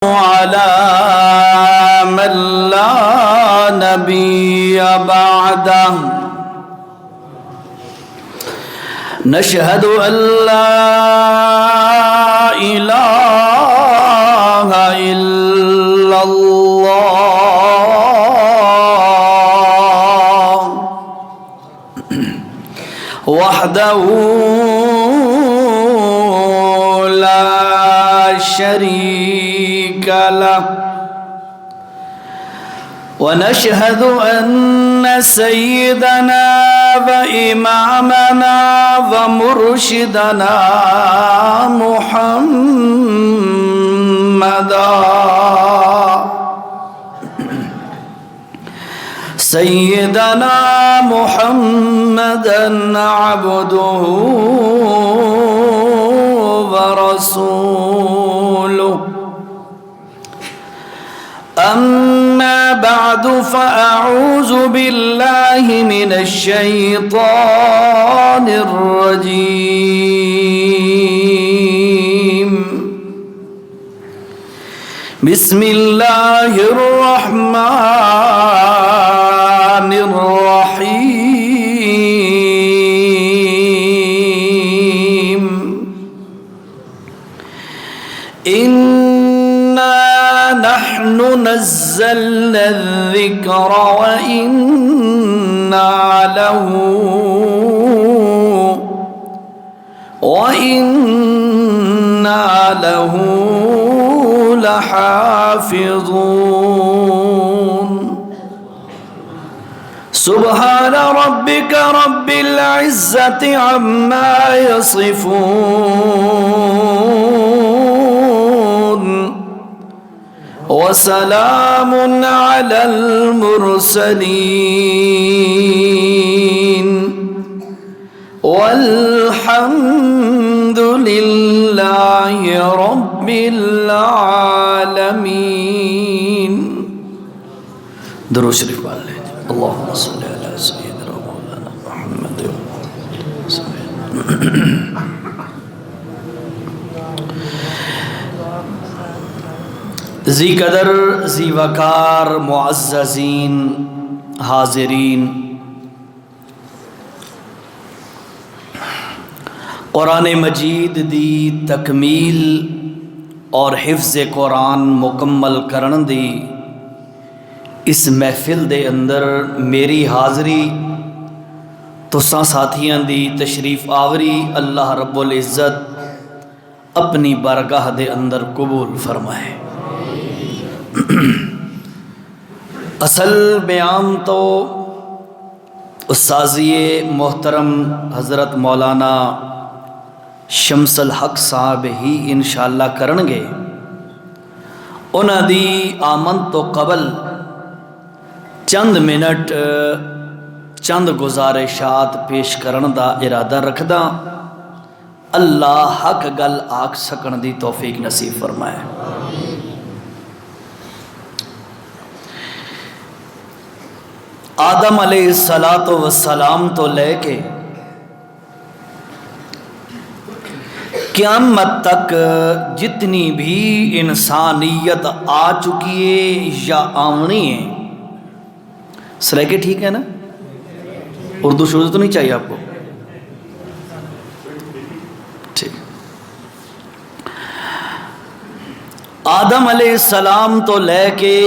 على من لا نبي بعده نشهد أن لا إله إلا الله وحده لا شريك له ونشهد أن سيدنا وإمامنا ومرشدنا محمدا سيدنا محمدا عبده ورسوله أما بعد فأعوذ بالله من الشيطان الرجيم بسم الله الرحمن الرحيم إنا نحن نزلنا الذكر وإنا له لحافظون سبحان ربك رب العزة عما يصفون وسلام على المرسلين والحمد لله رب العالمين. درود شریف پڑھ لیں. اللهم صل على سيدنا مولانا محمد. ذی قدر ذی وقار معززین حاضرین، قرآن مجید دی تکمیل اور حفظ قرآن مکمل کرن دی اس محفل دے اندر میری حاضری تساں ساتھیاں دی تشریف آوری اللہ رب العزت اپنی بارگاہ دے اندر قبول فرمائے. اصل بیان تو استاذی محترم حضرت مولانا شمس الحق صاحب ہی انشاءاللہ کرنگے. انہاں دی آمد تو قبل چند منٹ چند گزارشات پیش کرن دا ارادہ رکھدا. اللہ حق گل آکھ سکن دی توفیق نصیب فرمائے. آدم علیہ السلام تو لے کے قیامت تک جتنی بھی انسانیت آ چکی ہے یا آونی ہے، سلیکے ٹھیک ہے نا؟ اردو شروع تو نہیں چاہیے آپ کو؟ ٹھیک. آدم علیہ السلام تو لے کے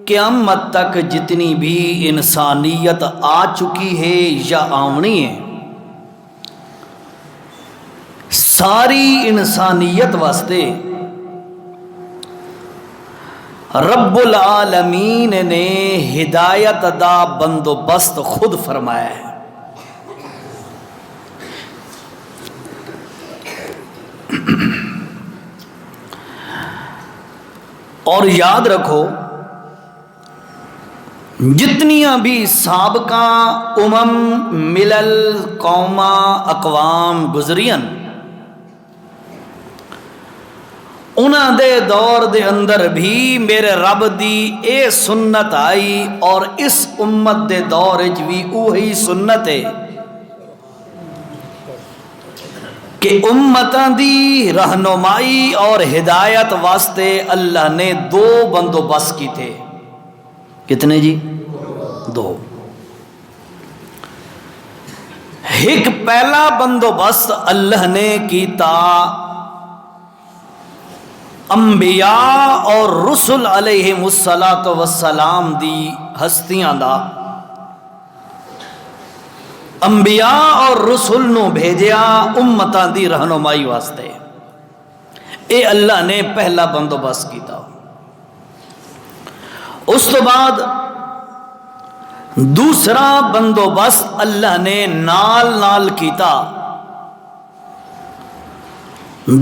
قیامت تک جتنی بھی انسانیت آ چکی ہے یا آونی ہے، ساری انسانیت واسطے رب العالمین نے ہدایت دا بندوبست خود فرمایا ہے. اور یاد رکھو جتنیاں بھی سابقہ ملل قوماں اقوام گزرین، انہاں دے دور دے اندر بھی میرے رب دی اے سنت آئی اور اس امت دے دور وچ بھی اوہی سنت ہے کہ امتاں دی رہنمائی اور ہدایت واسطے اللہ نے دو بندوبست کیتے. کتنے جی؟ دو. ایک پہلا بندوبست اللہ نے کیتا انبیاء اور رسل علیہم السلام دی ہستیاں دا. انبیاء اور رسل نو بھیجیا امتاں دی رہنمائی واسطے. اے اللہ نے پہلا بندوبست کیتا. اس تو بعد دوسرا بندوبست اللہ نے نال کیتا.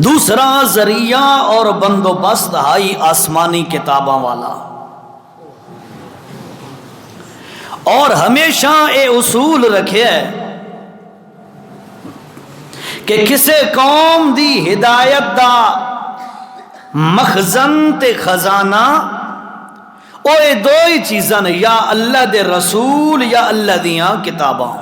دوسرا ذریعہ اور بندوبست ہائی آسمانی کتاباں والا. اور ہمیشہ اے اصول رکھے کہ کسے قوم دی ہدایت دا مخزن تے خزانہ او اے دو ہی چیزاں نے، یا اللہ دے رسول یا اللہ دیاں کتاباں.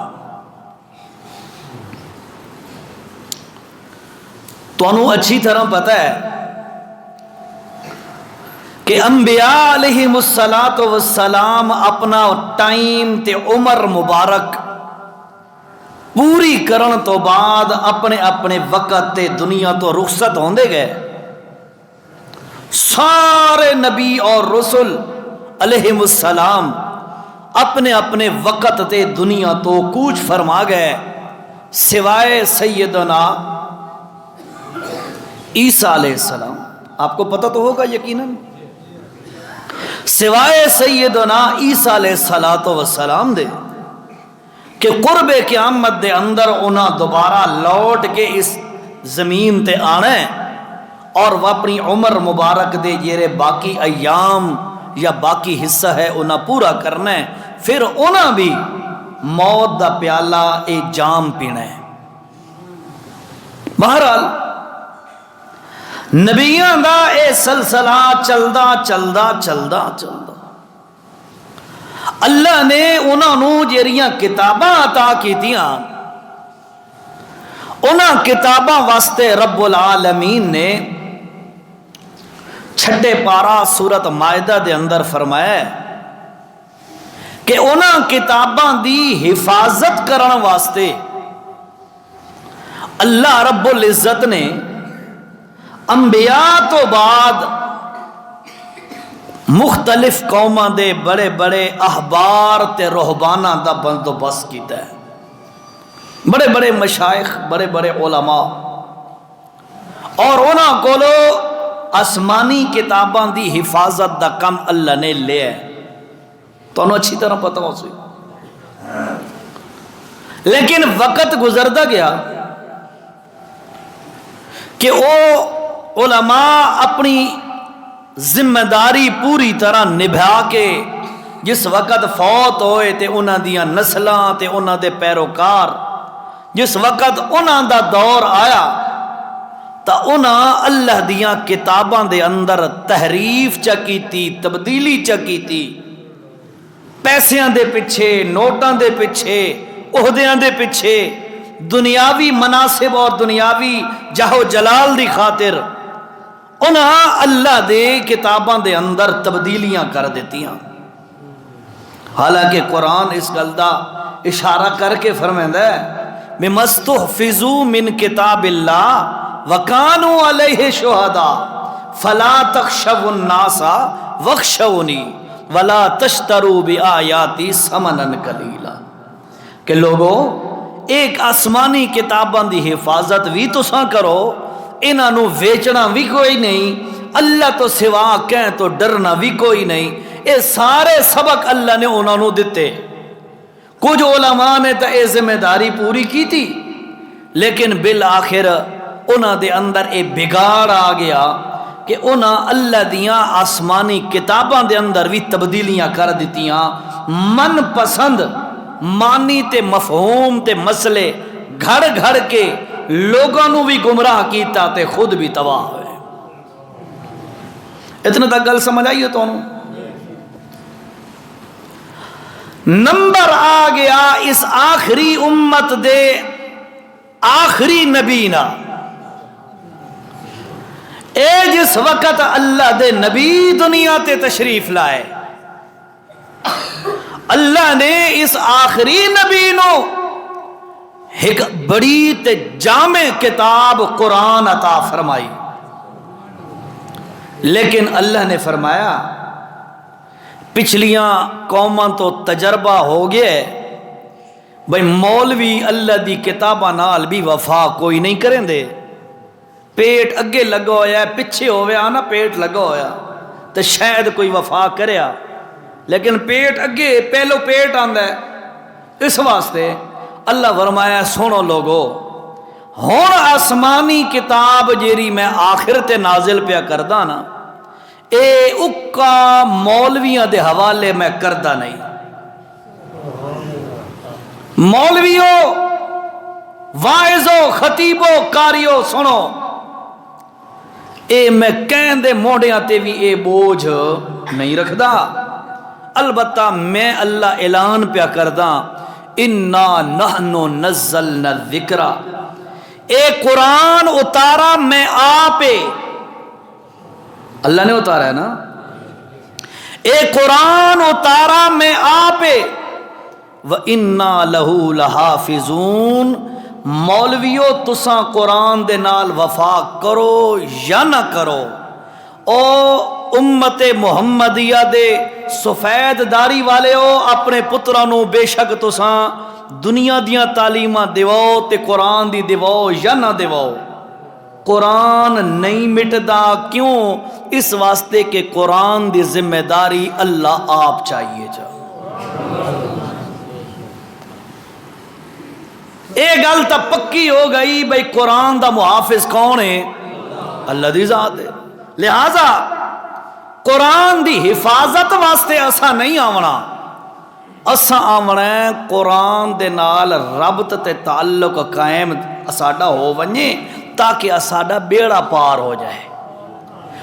تو انہوں اچھی طرح پتہ ہے کہ انبیاء علیہم السلام اپنا ٹائم تے عمر مبارک پوری کرن تو بعد اپنے اپنے وقت تے دنیا تو رخصت ہوندے گئے. سارے نبی اور رسل علیہم السلام اپنے اپنے وقت تے دنیا تو کوچ فرما گئے سوائے سیدنا عیسیٰ علیہ السلام. آپ کو پتہ تو ہوگا یقیناً، سوائے سیدنا عیسیٰ علیہ السلام دے کہ قرب قیامت دے اندر انہاں دوبارہ لوٹ کے اس زمین تے آنا ہے اور وہ اپنی عمر مبارک دے جیرے باقی ایام یا باقی حصہ ہے انہاں پورا کرنا ہے. پھر انہاں بھی موت دا پیالہ اے جام پینا ہے. بہرحال نبیاں دا اے سلسلہ چلدا اللہ نے انہاں نو جیریاں کتاباں عطا کیتیاں، انہاں کتاباں واسطے رب العالمین نے چھٹے پارا سورت مائدہ دے اندر فرمایا ہے کہ انہاں کتاباں دی حفاظت کرن واسطے اللہ رب العزت نے انبیاء تو بعد مختلف قوماں دے بڑے بڑے احبار تے رہباناں دا بندوبست کیتا ہے. بڑے بڑے مشائخ، بڑے بڑے علماء، اور انہاں کولو آسمانی کتاباں دی حفاظت دا کم اللہ نے لیا ہے. تو انہوں اچھی طرح پتہ ہو سی. لیکن وقت گزردا گیا کہ وہ علماء اپنی ذمہ داری پوری طرح نبھا کے جس وقت فوت ہوئے تے انہاں دیاں نسلاں تے انہاں دے پیروکار جس وقت انہاں دا دور آیا تا انہاں اللہ دیاں کتاباں دے اندر تحریف چا کیتی، تبدیلی چا کیتی، پیسیاں دے پیچھے، نوٹاں دے پیچھے، عہدیاں دے پیچھے، دنیاوی مناسب اور دنیاوی جاہو جلال دی خاطر انہاں اللہ دے کتاباں دے اندر تبدیلیاں کر دیتیاں. حالانکہ قرآن اس گل دا اشارہ کر کے فرمائندا ہے بِمَسْتُحْفِظُوا مِن کتاب اللہ وَكَانُوا عَلَيْهِ شُهَدَاءَ فَلَا تَخْشَوُا النَّاسَ وَاخْشَوْنِي وَلَا تَشْتَرُوا بِآيَاتِي ثَمَنًا قَلِيلًا. کہ لوگوں ایک آسمانی کتاباں دی حفاظت بھی تساں کرو، انہاں نو ویچنا بھی کوئی نہیں، اللہ تو سوا کہیں تو ڈرنا بھی کوئی نہیں. اے سارے سبق اللہ نے انہاں نو دیتے. کچھ علماء نے تو اے ذمہ داری پوری کی تھی، لیکن بالآخر انہاں دے اندر اے بگاڑ آ گیا کہ انہاں اللہ دیاں آسمانی کتاباں دے اندر بھی تبدیلیاں کر دیتیاں، من پسند مانی تے مفہوم تے مسئلے گھڑ گھڑ کے لوگوں نو بھی گمراہ کیتا تے خود بھی تباہ ہوئے. اتنا تک گل سمجھ آئیے تو انہوں نمبر آ گیا اس آخری امت دے آخری نبی نا اے جس وقت اللہ دے نبی دنیا تے تشریف لائے، اللہ نے اس آخری نبی نو ایک بڑی تے جامع کتاب قرآن عطا فرمائی، لیکن اللہ نے فرمایا پچھلیاں قوماں تو تجربہ ہو گیا بھئی مولوی اللہ دی کتاباں نال بھی وفا کوئی نہیں کریں دے، پیٹ اگے لگا ہویا ہے، پیچھے ہویا نا پیٹ لگا ہویا تو شاید کوئی وفا کریا، لیکن پیٹ اگے پہلو پیٹ آندا ہے۔ اس واسطے اللہ فرمایا سنو لوگو، ہون آسمانی کتاب جیری میں آخر تے نازل پیا کردہ نا، اے اکا مولویاں دے حوالے میں کردہ نہیں۔ مولویوں، واعظوں، خطیبوں، کاریوں سنو، اے میں کہن دے موڑیاں تے بھی اے بوجھ نہیں رکھدا، البتہ میں اللہ اعلان پیا کردہ اِنَّا نَحْنُ نَزَّلْنَا الذِّكْرَ، اے قرآن اتارا میں آپے، اللہ نے اتارا ہے نا، اے قرآن اتارا میں آپے، وَإِنَّا لَهُ لَحَافِظُونَ، مولویو تساں قرآن دے نال وفا کرو یا نہ کرو، او امت محمدیہ دے سفید داری والے ہو، اپنے پترانو بے شک تساں دنیا دیاں تعلیمہ دیواؤ تے قرآن دی دیواؤ یا نہ دیواؤ، قرآن نہیں مٹدا، کیوں؟ اس واسطے کہ قرآن دی ذمہ داری اللہ آپ چاہیے جا۔ اے گل تا پکی ہو گئی بھئی قرآن دا محافظ کون ہے؟ اللہ دی ذات ہے، لہذا قرآن دی حفاظت واسطے اسا نہیں آونا، اسا آونا ہے قرآن دے نال ربط تے تعلق قائم اساڑا ہو ونجے تاکہ اساڑا بیڑا پار ہو جائے۔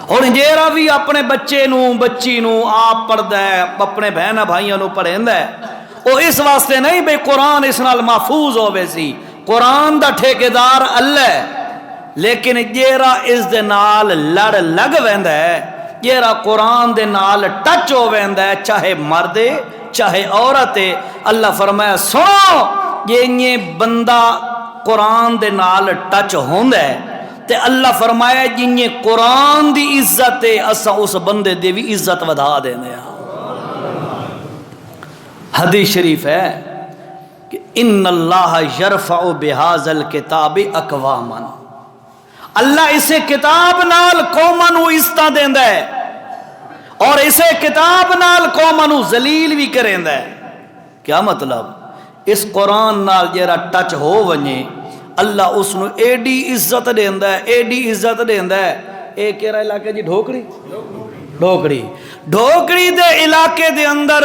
اور جیرا بھی اپنے بچے نو بچی نو آپ پڑھ دے، اپنے بہن بھائیوں نو پڑھیں دے، وہ اس واسطے نہیں بے قرآن اس نال محفوظ ہو بیسی، قرآن دا ٹھیکیدار اللہ ہے، لیکن جیرا اس دے نال لڑ لگ ویندہ ہے، جیرا قرآن دے نال ٹچ ہو ویندہ ہے، چاہے مردے چاہے عورتے، اللہ فرمایا سنو یہ بندہ قرآن دے نال ٹچ ہوندہ ہے تے اللہ فرمایا جنہیں قرآن دی عزت ہے اسا اس بندے دے بھی عزت ودھا دینے ہیں۔ حدیث شریف ہے کہ ان اللہ یرفع بہذا الکتاب اقواما، اللہ اسے کتاب نال قومانو عزتاں دیندا ہے اور اسے کتاب نال قومانو ذلیل بھی کریندا ہے۔ کیا مطلب؟ اس قرآن نال جیرا ٹچ ہو ونجے اللہ اس نو ایڈی عزت دیندا ہے، ایڈی عزت دیندا ہے۔ اے کیڑا علاقہ جی؟ ڈھوکڑی ڈھوکڑی دے علاقے دے اندر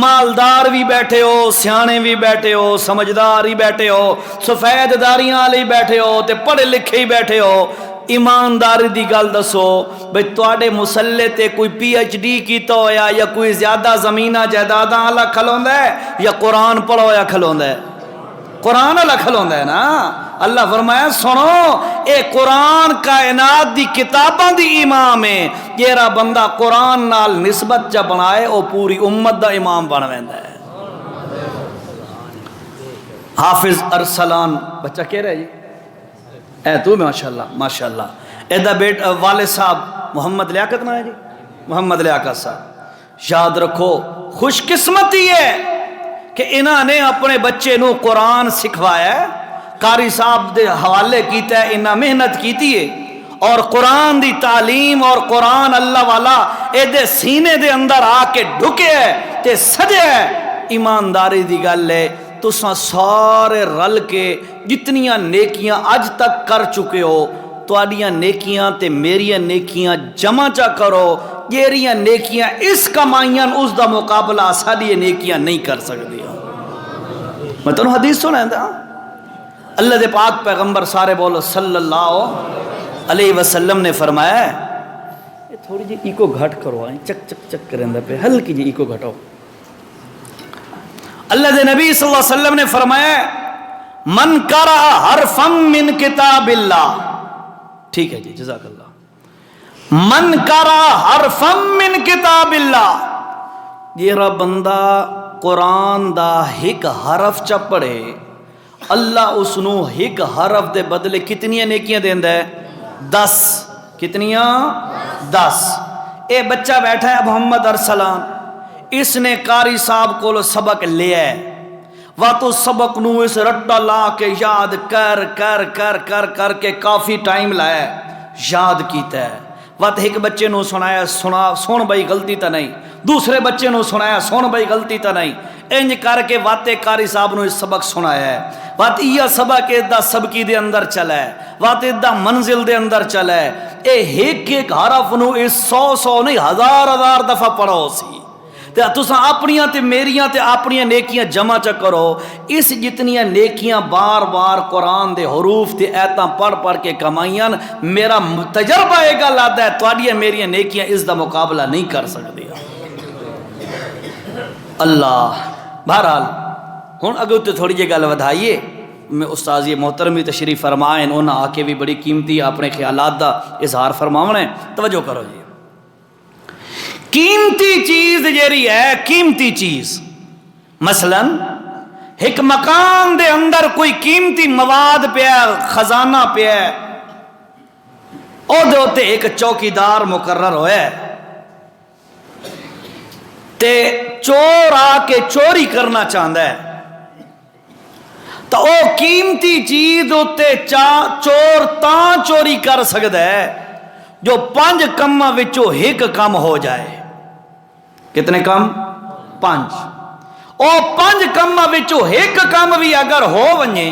مالدار بھی بیٹھے ہو، سیانے بھی بیٹھے ہو، سمجھدار ہی بیٹھے ہو، سفید داریاں والے بیٹھے ہو تے پڑھے لکھے ہی بیٹھے ہو، ایمانداری دی گل دسو بھئی تواڈے مسلے تے کوئی پی ایچ ڈی کیتا ہویا یا کوئی زیادہ زمینہ جائیداداں والا کھلوندا ہے یا قرآن پڑھو یا کھلوندا ہے؟ قرآن والا کھلوندا ہے نا۔ اللہ فرمایا سنو اے قرآن کائنات دی کتاباں دی امام ہے، جیرا بندہ قرآن نال نسبت جا بنائے او پوری امت دا امام بن ویندا ہے۔ حافظ ارسلان بچہ کہہ رہا ہے جی؟ اے تو ماشاءاللہ ماشاءاللہ، ایدہ بیٹ والد صاحب محمد لیاقت نہ ہے جی؟ محمد لیاقت صاحب، یاد رکھو خوش قسمتی ہے کہ انہاں نے اپنے بچے نو قرآن سکھوایا ہے، قاری صاحب دے حوالے کیتا ہے، انہاں محنت کیتی ہے اور قرآن دی تعلیم اور قرآن اللہ والا اے دے سینے دے اندر آ کے ڈھکے ہے تے سجے ہے۔ ایمانداری دی گل ہے تساں سارے رل کے جتنیاں نیکیاں اج تک کر چکے ہو، تواڈیاں نیکیاں تے میریاں نیکیاں جمع چا کرو، جیریاں نیکیاں اس کمائیاں اس دا مقابلہ ساڈیاں نیکیاں نہیں کر سکدی۔ میں تنوں حدیث سنائیں دا، اللہ دے پاک پیغمبر سارے بولو صلی اللہ علیہ وسلم نے فرمایا ہے، یہ تھوڑی جی ایکو گھٹ کرو، چک چک چک کریں دا پہ ہلکی جی ایکو گھٹو۔ اللہ دے نبی صلی اللہ علیہ وسلم نے فرمایا من قرأ حرفا من کتاب اللہ، ٹھیک ہے جی جزاک اللہ، من کرا حرفم من کتاب اللہ، جیڑا بندہ قرآن دا ایک حرف چا پڑھے، اللہ اس نو ایک حرف دے بدلے کتنی نیکیاں دیندا ہے؟ 10۔ کتنیاں؟ 10۔ اے بچہ بیٹھا ہے محمد ارسلان، اس نے قاری صاحب کو سبق لیا ہے، وہ تو سبق نو اس رٹا لا کے یاد کر کر کر کر کر کے کافی ٹائم لایا ہے، یاد کیتا ہے۔ وقت ایک بچے نو سنایا، سن بھائی غلطی تا نہیں، دوسرے بچے نو سنایا، سن بھائی غلطی تا نہیں، انج کر کے واتے قاری صاحب نو اس سبق سنایا ہے۔ وقت یہ سبق ادھا سبکی دے اندر چلا ہے، وقت ادھا منزل دے اندر چلا ہے، اے ایک ایک حرف نو اس 100 نہیں 1000 دفعہ پڑھو سی، تے تساں اپنیاں تے میریاں تے اپنیاں نیکیاں جمع چا کرو، اس جتنیاں نیکیاں بار بار قرآن دے حروف تے ایتاں پڑھ پڑھ کے کمائیاں، میرا تجربہ یہ گل آتا ہے تواڈیاں میریاں نیکیاں اس دا مقابلہ نہیں کر سکدی۔ اللہ بہرحال ہن اگے تے تھوڑی جی گل ودھائیے، میں استاذ یہ محترمی تشریف فرمائیں، انہاں آ کے بھی بڑی قیمتی اپنے خیالات دا اظہار فرماونا ہے، توجہ کرو جی۔ قیمتی چیز جیری ہے، قیمتی چیز مثلا ایک مکان دے اندر کوئی قیمتی مواد پیا، خزانہ پیا، او دے ہوتے ایک چوکیدار مقرر ہویا ہے، تے چور آ کے چوری کرنا چاہتا ہے، تو او قیمتی چیز ہوتے چور تاں چوری کر سکتا ہے جو 5 کماں وچوں ایک کم ہو جائے۔ کتنے کم؟ 5۔ او 5 کماں وچوں ایک کم بھی اگر ہو ونجے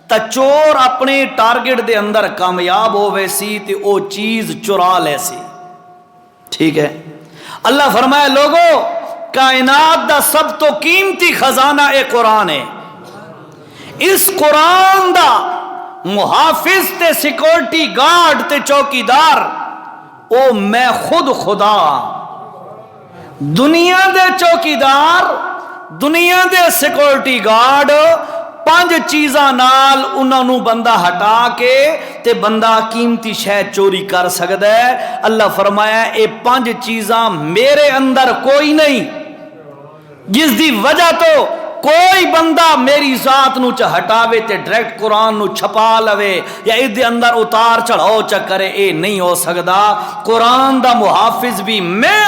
تا چور اپنے ٹارگٹ دے اندر کامیاب ہوئے سی تے او چیز چرا لے سی۔ ٹھیک ہے؟ اللہ فرمائے لوگو کائنات دا سب تو قیمتی خزانہ اے قرآن ہے، اس قرآن دا محافظ تے سیکورٹی گارڈ تے چوکیدار او میں خود خدا۔ دنیا دے چوکیدار، دنیا دے سیکورٹی گارڈ 5 چیزاں نال انہاں نو بندہ ہٹا کے تے بندہ قیمتی شے چوری کر سکتا ہے۔ اللہ فرمایا اے 5 چیزاں میرے اندر کوئی نہیں جس دی وجہ تو کوئی بندہ میری ذات نو چا ہٹاوے تے ڈائریکٹ قرآن نو چھپا لوے یا اس دے اندر اتار چڑھاؤ چا کرے، اے نہیں ہو سکدا۔ قرآن دا محافظ بھی میں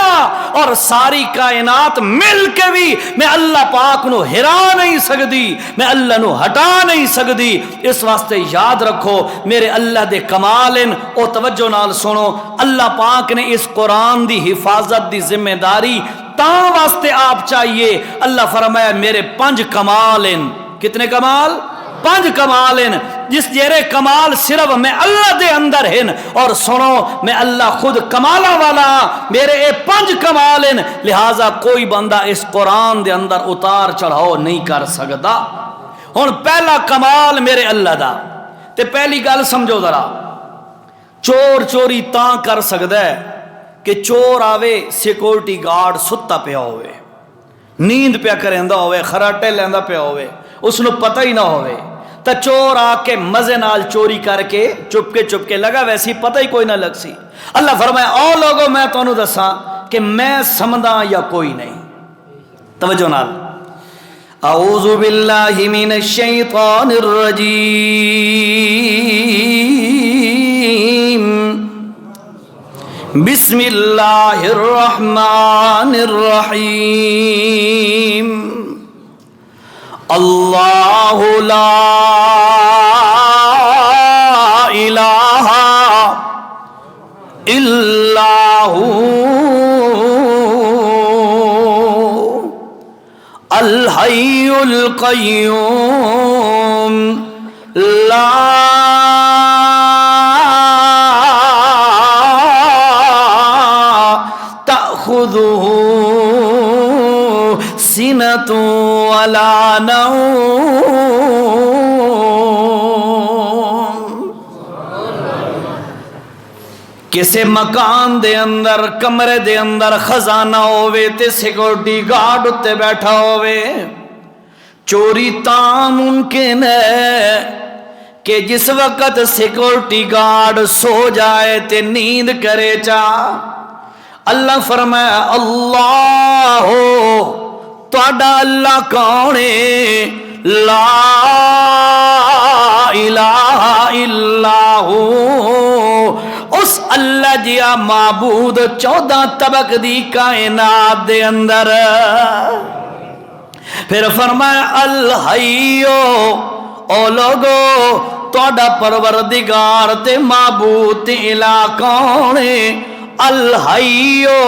اور ساری کائنات مل کے بھی میں اللہ پاک نو ہرا نہیں سکدی، میں اللہ نو ہٹا نہیں سکدی۔ اس واسطے یاد رکھو میرے اللہ دے کمال ان، او توجہ نال سنو، اللہ پاک نے اس قرآن دی حفاظت دی ذمہ داری تاں واسطے آپ چاہیے۔ اللہ فرمایا میرے 5 کمال ہیں۔ کتنے کمال؟ 5 کمال ہیں، جس جیرے کمال صرف میں اللہ دے اندر ہیں، اور سنو میں اللہ خود کمالہ والا، میرے اے 5 کمال ہیں، لہذا کوئی بندہ اس قرآن دے اندر اتار چڑھاؤ نہیں کر سکتا۔ ہن پہلا کمال میرے اللہ دا، تے پہلی گل سمجھو ذرا، چور چوری تاں کر سکتا ہے کہ چور آوے سیکورٹی گارڈ ستا پیا ہوئے، نیند پیا کریندا ہوئے، خراٹے لیندا پیا ہوئے، اس نو پتہ ہی نہ ہوئے، تا چور آ کے مزے نال چوری کر کے چپ کے لگا، ویسی پتہ ہی کوئی نہ لگ سی۔ اللہ فرمایا او لوگو میں تانوں دساں کہ میں سمجھدا یا کوئی نہیں۔ توجہ نال، اعوذ باللہ من الشیطان الرجیم، بسم اللہ الرحمن الرحیم، اللہ لا الہ الا ہو الحی القیوم لا سِنَةٌ وَلَا نَوْمٌ۔ کسے مکان دے اندر، کمرے دے اندر خزانہ ہوئے تے سیکورٹی گارڈ اتے بیٹھا ہوئے، چوری تاں ممکن ہے کہ جس وقت سیکورٹی گارڈ سو جائے تے نیند کرے چا، اللہ فرمایا اللہ ہو تہاڈا اللہ کون ہے؟ لا الہ الا ہو، اس اللہ جیا معبود 14 طبق دی کائنات دے اندر۔ پھر فرمایا الحیو، او لوگو تہاڈا پروردگار تے معبود تے الہ کون ہے؟ الحیو،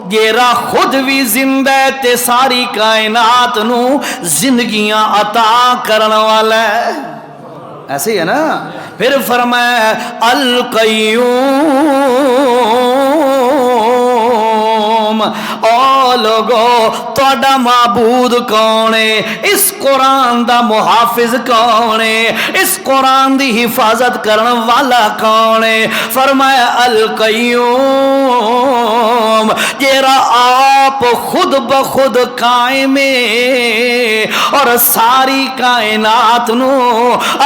جیرا خود بھی زندہ ہے تے ساری کائنات نو زندگیاں عطا کرن والا ہے، ایسے ہی ہے نا۔ پھر فرمایا القیوم، او لوگو تہاڈا معبود کون ہے؟ اس قرآن دا محافظ کون ہے؟ اس قرآن دی حفاظت کرن والا کون ہے؟ فرمایا القیوم، جیرا آپ خود بخود قائم ہے اور ساری کائنات نو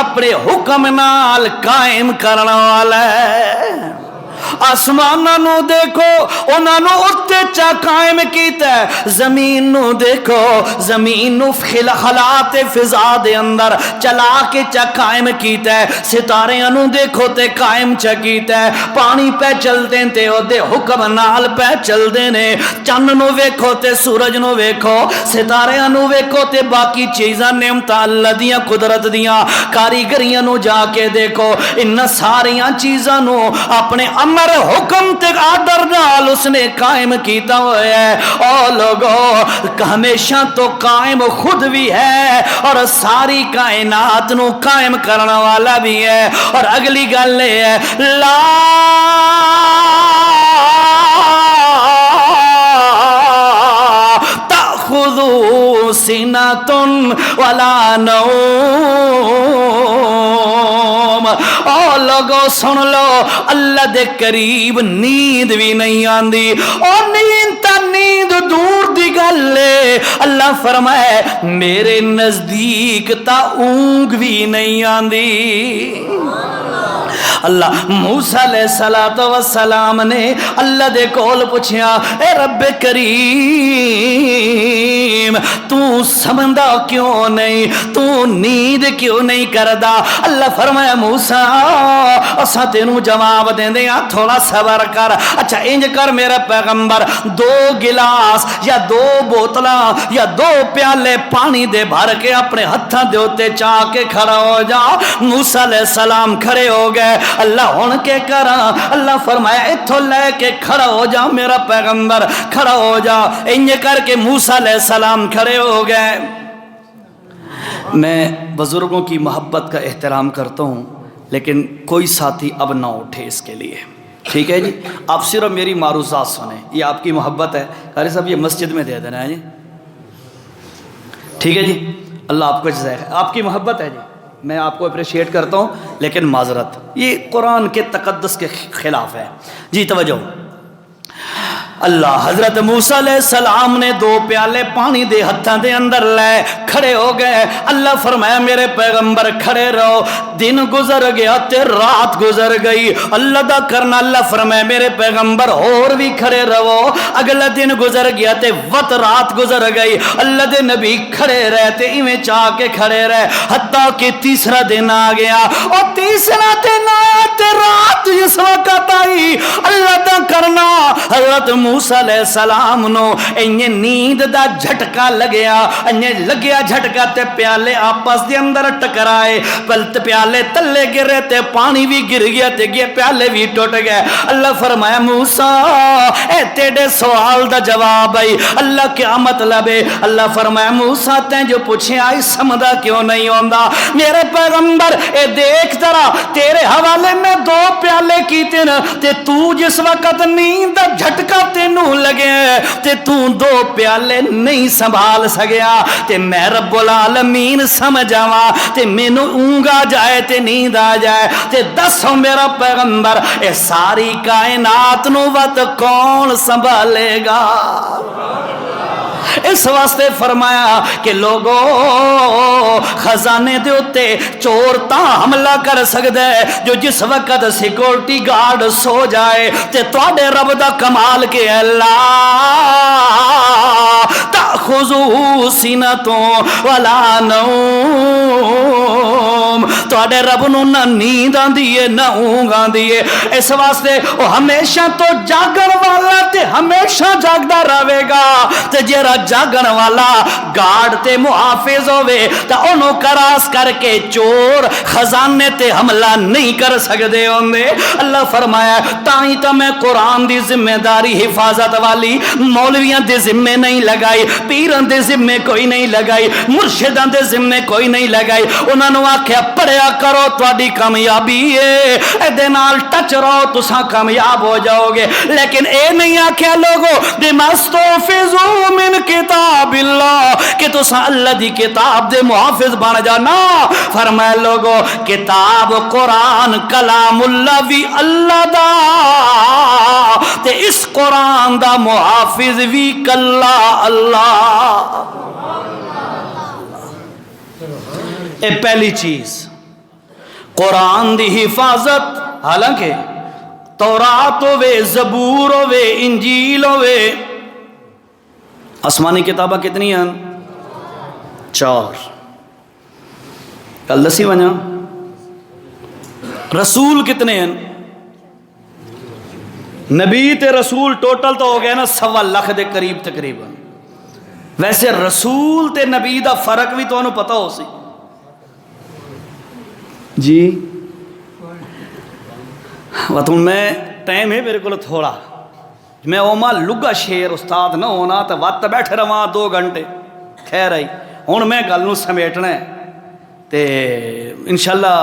اپنے حکم نال قائم کرن والا ہے۔ آسماناں نو دیکھو انہاں نو اتے چا قائم کیتا ہے، زمین نو دیکھو زمین نو خلات فضا دے اندر چلا کے چا قائم کیتا ہے، ستارے نو دیکھو تے قائم چا کیتا ہے، پانی پہ چلدے تے او دے حکم نال پہ چلدے نے، چند نو ویکھو تے سورج نو ویکھو، ستارے نو ویکھو تے باقی چیزاں نعمتاں اللہ دیاں قدرت دیاں کاریگریاں نو جا کے دیکھو، ان ساریاں چیزاں نو اپنے امر حکم تے آرڈر نال اس نے قائم کیتا ہوا ہے۔ او لوگو ہمیشہ تو قائم خود بھی ہے اور ساری کائنات نو قائم کرنے والا بھی ہے۔ اور اگلی گل ہے لا تأخذو سنۃ ولا نوم، او لوگو سن لو اللہ دے قریب نیند بھی نہیں آندی، اور نیند تا نیند دور دی گل ہے، اللہ فرمائے میرے نزدیک تا اونگ بھی نہیں آندی۔ اللہ موسیٰ علیہ السلام نے اللہ دے کول پوچھیا اے رب کریم تو سمندہ کیوں نہیں، تو نیند کیوں نہیں کردا؟ اللہ فرمایا موسیٰ اسا تینوں جواب دیں دے تھوڑا صبر کر، اچھا انج کر میرے پیغمبر 2 گلاس یا 2 بوتلاں یا 2 پیالے پانی دے بھر کے اپنے ہتھاں دے اوتے چاہ کے کھڑا ہو جا۔ موسیٰ علیہ السلام کھڑے ہو گئے، اللہ ہن کے کراں؟ اللہ فرمایا اتھوں لے کے کھڑا ہو جا میرا پیغمبر، کھڑا ہو جا۔ انج کر کے موسیٰ علیہ السلام کھڑے ہو گئے۔ میں بزرگوں کی محبت کا احترام کرتا ہوں، لیکن کوئی ساتھی اب نہ اٹھے اس کے لیے، ٹھیک ہے جی؟ آپ صرف میری معروضات سنیں، یہ آپ کی محبت ہے، قاری صاحب یہ مسجد میں دے دینا ہے جی، ٹھیک ہے جی؟ اللہ آپ کو جزائے خیر، آپ کی محبت ہے جی، میں آپ کو اپریشیٹ کرتا ہوں، لیکن معذرت یہ قرآن کے تقدس کے خلاف ہے جی۔ توجہ، اللہ حضرت موسیٰ علیہ السلام نے 2 پیالے پانی دے ہتھاں دے اندر لے کھڑے ہو گئے۔ اللہ فرمایا میرے پیغمبر کھڑے رہو، دن گزر گیا تے رات گزر گئی، اللہ دا کرنا۔ اللہ فرمایا میرے پیغمبر اور بھی کھڑے رہو، اگلا دن گزر گیا تے وقت رات گزر گئی، اللہ دے نبی کھڑے رہے تے ایویں چاہ کے کھڑے رہے حتیٰ کہ تیسرا دن آ گیا، اور تیسرا دن آیا تے رات جس وقت آئی، اللہ دا کرنا حضرت موسیٰ علیہ السلام نو انہیں نیند دا جھٹکا لگیا، انہیں لگیا جھٹکا تے پیالے آپس دے اندر ٹکرائے، پلت پیالے تلے گرے تے پانی بھی گر گیا تے گیا پیالے بھی ٹوٹ گئے۔ اللہ فرمایا موسیٰ اے تیرے سوال دا جواب آئی، اللہ کیا مطلب ہے؟ اللہ فرمایا موسیٰ تین جو پوچھے آئی سمدہ کیوں نہیں ہوندا؟ میرے پیغمبر اے دیکھ ذرا تیرے حوالے میں 2 پیالے کیتے نا، تے تو جس وقت نیند دا جھٹکا تینوں لگے تے تو 2 پیالے نہیں سنبھال سکیا، تے میں رب العالمین سمجھاواں تے مینوں اونگ آ جائے تے نیند آ جائے، تے دسو میرا پیغمبر اے ساری کائنات نو وقت کون سنبھالے گا؟ اس واسطے فرمایا کہ لوگو خزانے دے اتے چور تا حملہ کر سکتا ہے جو جس وقت سیکورٹی گارڈ سو جائے تے تواڈے رب دا کمال کے اللہ تأخذو سینتوں ولا نوم، تواڈے رب نو نہ نیند آندی ہے نہ اونگ آندی ہے، اس واسطے وہ ہمیشہ تو جاگن والا تے ہمیشہ جاگدا رہے گا، تے جیڑا جاگن والا گارڈ تے محافظ ہوے تے اونوں کراس کر کے چور خزانے تے حملہ نہیں کر سکدے ہوندے۔ اللہ فرمایا تائیں تا میں قرآن دی ذمہ داری حفاظت والی مولویاں دے ذمے نہیں لگائی، پیران دے ذمے کوئی نہیں لگائی، مرشدان دے ذمے کوئی نہیں لگائی، انہاں نوں آکھیا پڑھیا کرو تواڈی کامیابی ہے، اے نال ٹچ رہو تساں کامیاب ہو جاؤ گے، لیکن اے نہیں آکھیا لوگو بمستحفظوا من کتاب اللہ کہ تساں اللہ دی کتاب دے محافظ بن جانا۔ فرمایا لوگو کتاب قرآن کلام اللہ بھی اللہ دا تے اس قرآن دا محافظ بھی کلا اللہ۔ اے پہلی چیز قرآن دی حفاظت، حالانکہ تورات ہوے، زبور ہوے، انجیل ہوے، آسمانی کتاباں کتنی ہیں؟ 4۔ کل دسی ونجا رسول کتنے ہیں؟ نبی تے رسول ٹوٹل تو ہو گیا نا 1.25 لاکھ دے قریب تقریباً۔ ویسے رسول تے نبی دا فرق بھی تو انہوں پتہ ہو سی جی۔ وطن میں ٹائم ہے میرے کو تھوڑا، میں اوما لگا شیر استاد نہ ہونا تو وقت بیٹھے رہا 2 گھنٹے، خیر آئی ہوں میں گل نو سمیٹنا ہے تے انشاءاللہ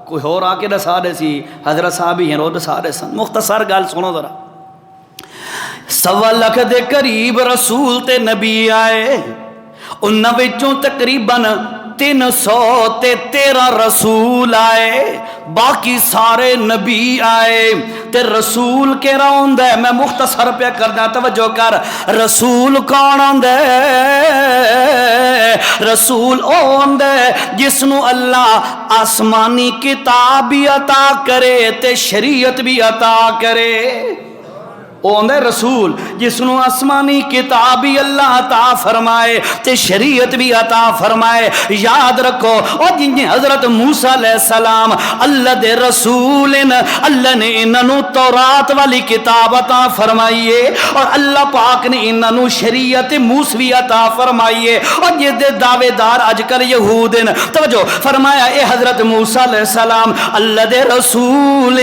کوئی اور آ کے دسا دے سی، حضرت صاحب ہی ہیں وہ دسا دے سن۔ مختصر گل سنو ذرا، 1.25 لاکھ دے قریب رسول تے نبی آئے، انہاں وچوں تقریباً 313 رسول آئے، باقی سارے نبی آئے تے رسول کے راؤند ہے۔ میں مختصر پہ کرنا، توجہ کر، رسول کون ہوندے؟ رسول او ہوندے جس نو اللہ آسمانی کتاب بھی عطا کرے تے شریعت بھی عطا کرے۔ وہ ہوندے رسول جس نو آسمانی کتاب بھی اللہ عطا فرمائے تے شریعت بھی عطا فرمائے۔ یاد رکھو اور جن حضرت موسیٰ علیہ السلام اللہ دے رسول، اللہ نے انہوں تورات والی کتاب عطا فرمائیے اور اللہ پاک نے انہوں شریعت موسوی عطا فرمائیے، اور یہ دے دعوے دار اج کل یہود ہیں۔ توجہ فرمایا اے حضرت موسیٰ علیہ السلام اللہ دے رسول،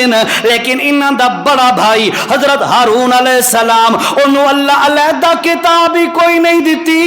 لیکن انہاں دا بڑا بھائی حضرت ہارون علیہ السلام انہوں اللہ علیحدہ کتاب بھی کوئی نہیں دیتی،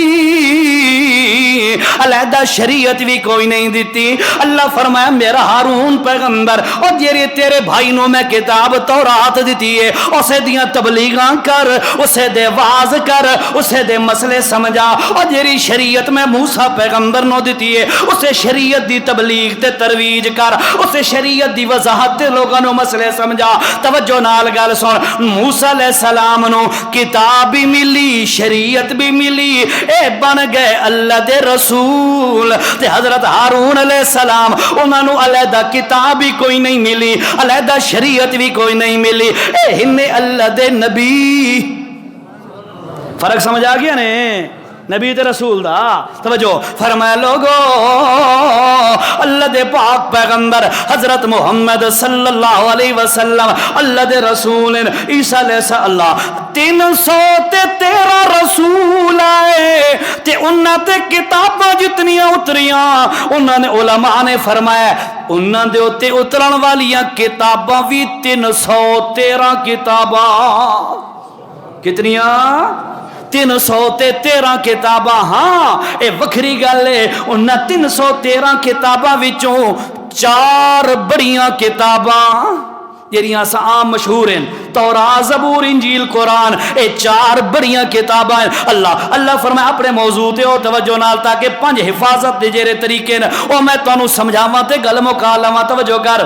علیحدہ شریعت بھی کوئی نہیں دیتی۔ اللہ فرمایا میرا ہارون پیغمبر اور جیرے تیرے بھائی نو میں کتاب تورات دیتی ہے، اسے دیاں تبلیغاں کر، اسے دے واز کر، اسے دے مسئلے سمجھا، اور جیری شریعت میں موسیٰ پیغمبر نو دیتی ہے اسے شریعت دی تبلیغ تے ترویج کر، اسے شریعت دی وضاحت تے لوگاں نو مسئلے سمجھا۔ توجہ نال گل سن، موسیٰ علیہ السلام نو کتاب بھی ملی، شریعت بھی ملی، اے بن گئے اللہ دے رسول۔ تے حضرت ہارون علیہ السلام انہاں نو علیحدہ کتاب بھی کوئی نہیں ملی، علیحدہ شریعت بھی کوئی نہیں ملی، اے ہن اللہ دے نبی۔ فرق سمجھ آ گیا نے نبی تے رسول دا؟ توجہ فرمایا لوگو اللہ دے پاک پیغمبر حضرت محمد صلی اللہ علیہ وسلم اللہ دے رسول عیسیٰ علیہ السلام 313 رسول آئے تے انہاں تے کتاباں جتنیاں اتریاں، انہاں نے علماء نے فرمایا انہاں دے اتے اترن والیاں کتاباں بھی 313 کتاباں۔ کتنیاں؟ 313 کتاباں۔ ہاں اے وکھری گل ہے، انہاں 313 کتاباں وچوں 4 بڑیاں کتاباں جہاں عام مشہور ہیں، تورات، زبور، انجیل، قرآن، اے 4 بڑیاں کتاباں ہیں۔ اللہ فرمایا اپنے موضوع تے او توجہ نال تاکہ 5 حفاظت دے جڑے طریقے نے او میں تانوں سمجھاواں تے گل مکا لواں۔ توجہ کر،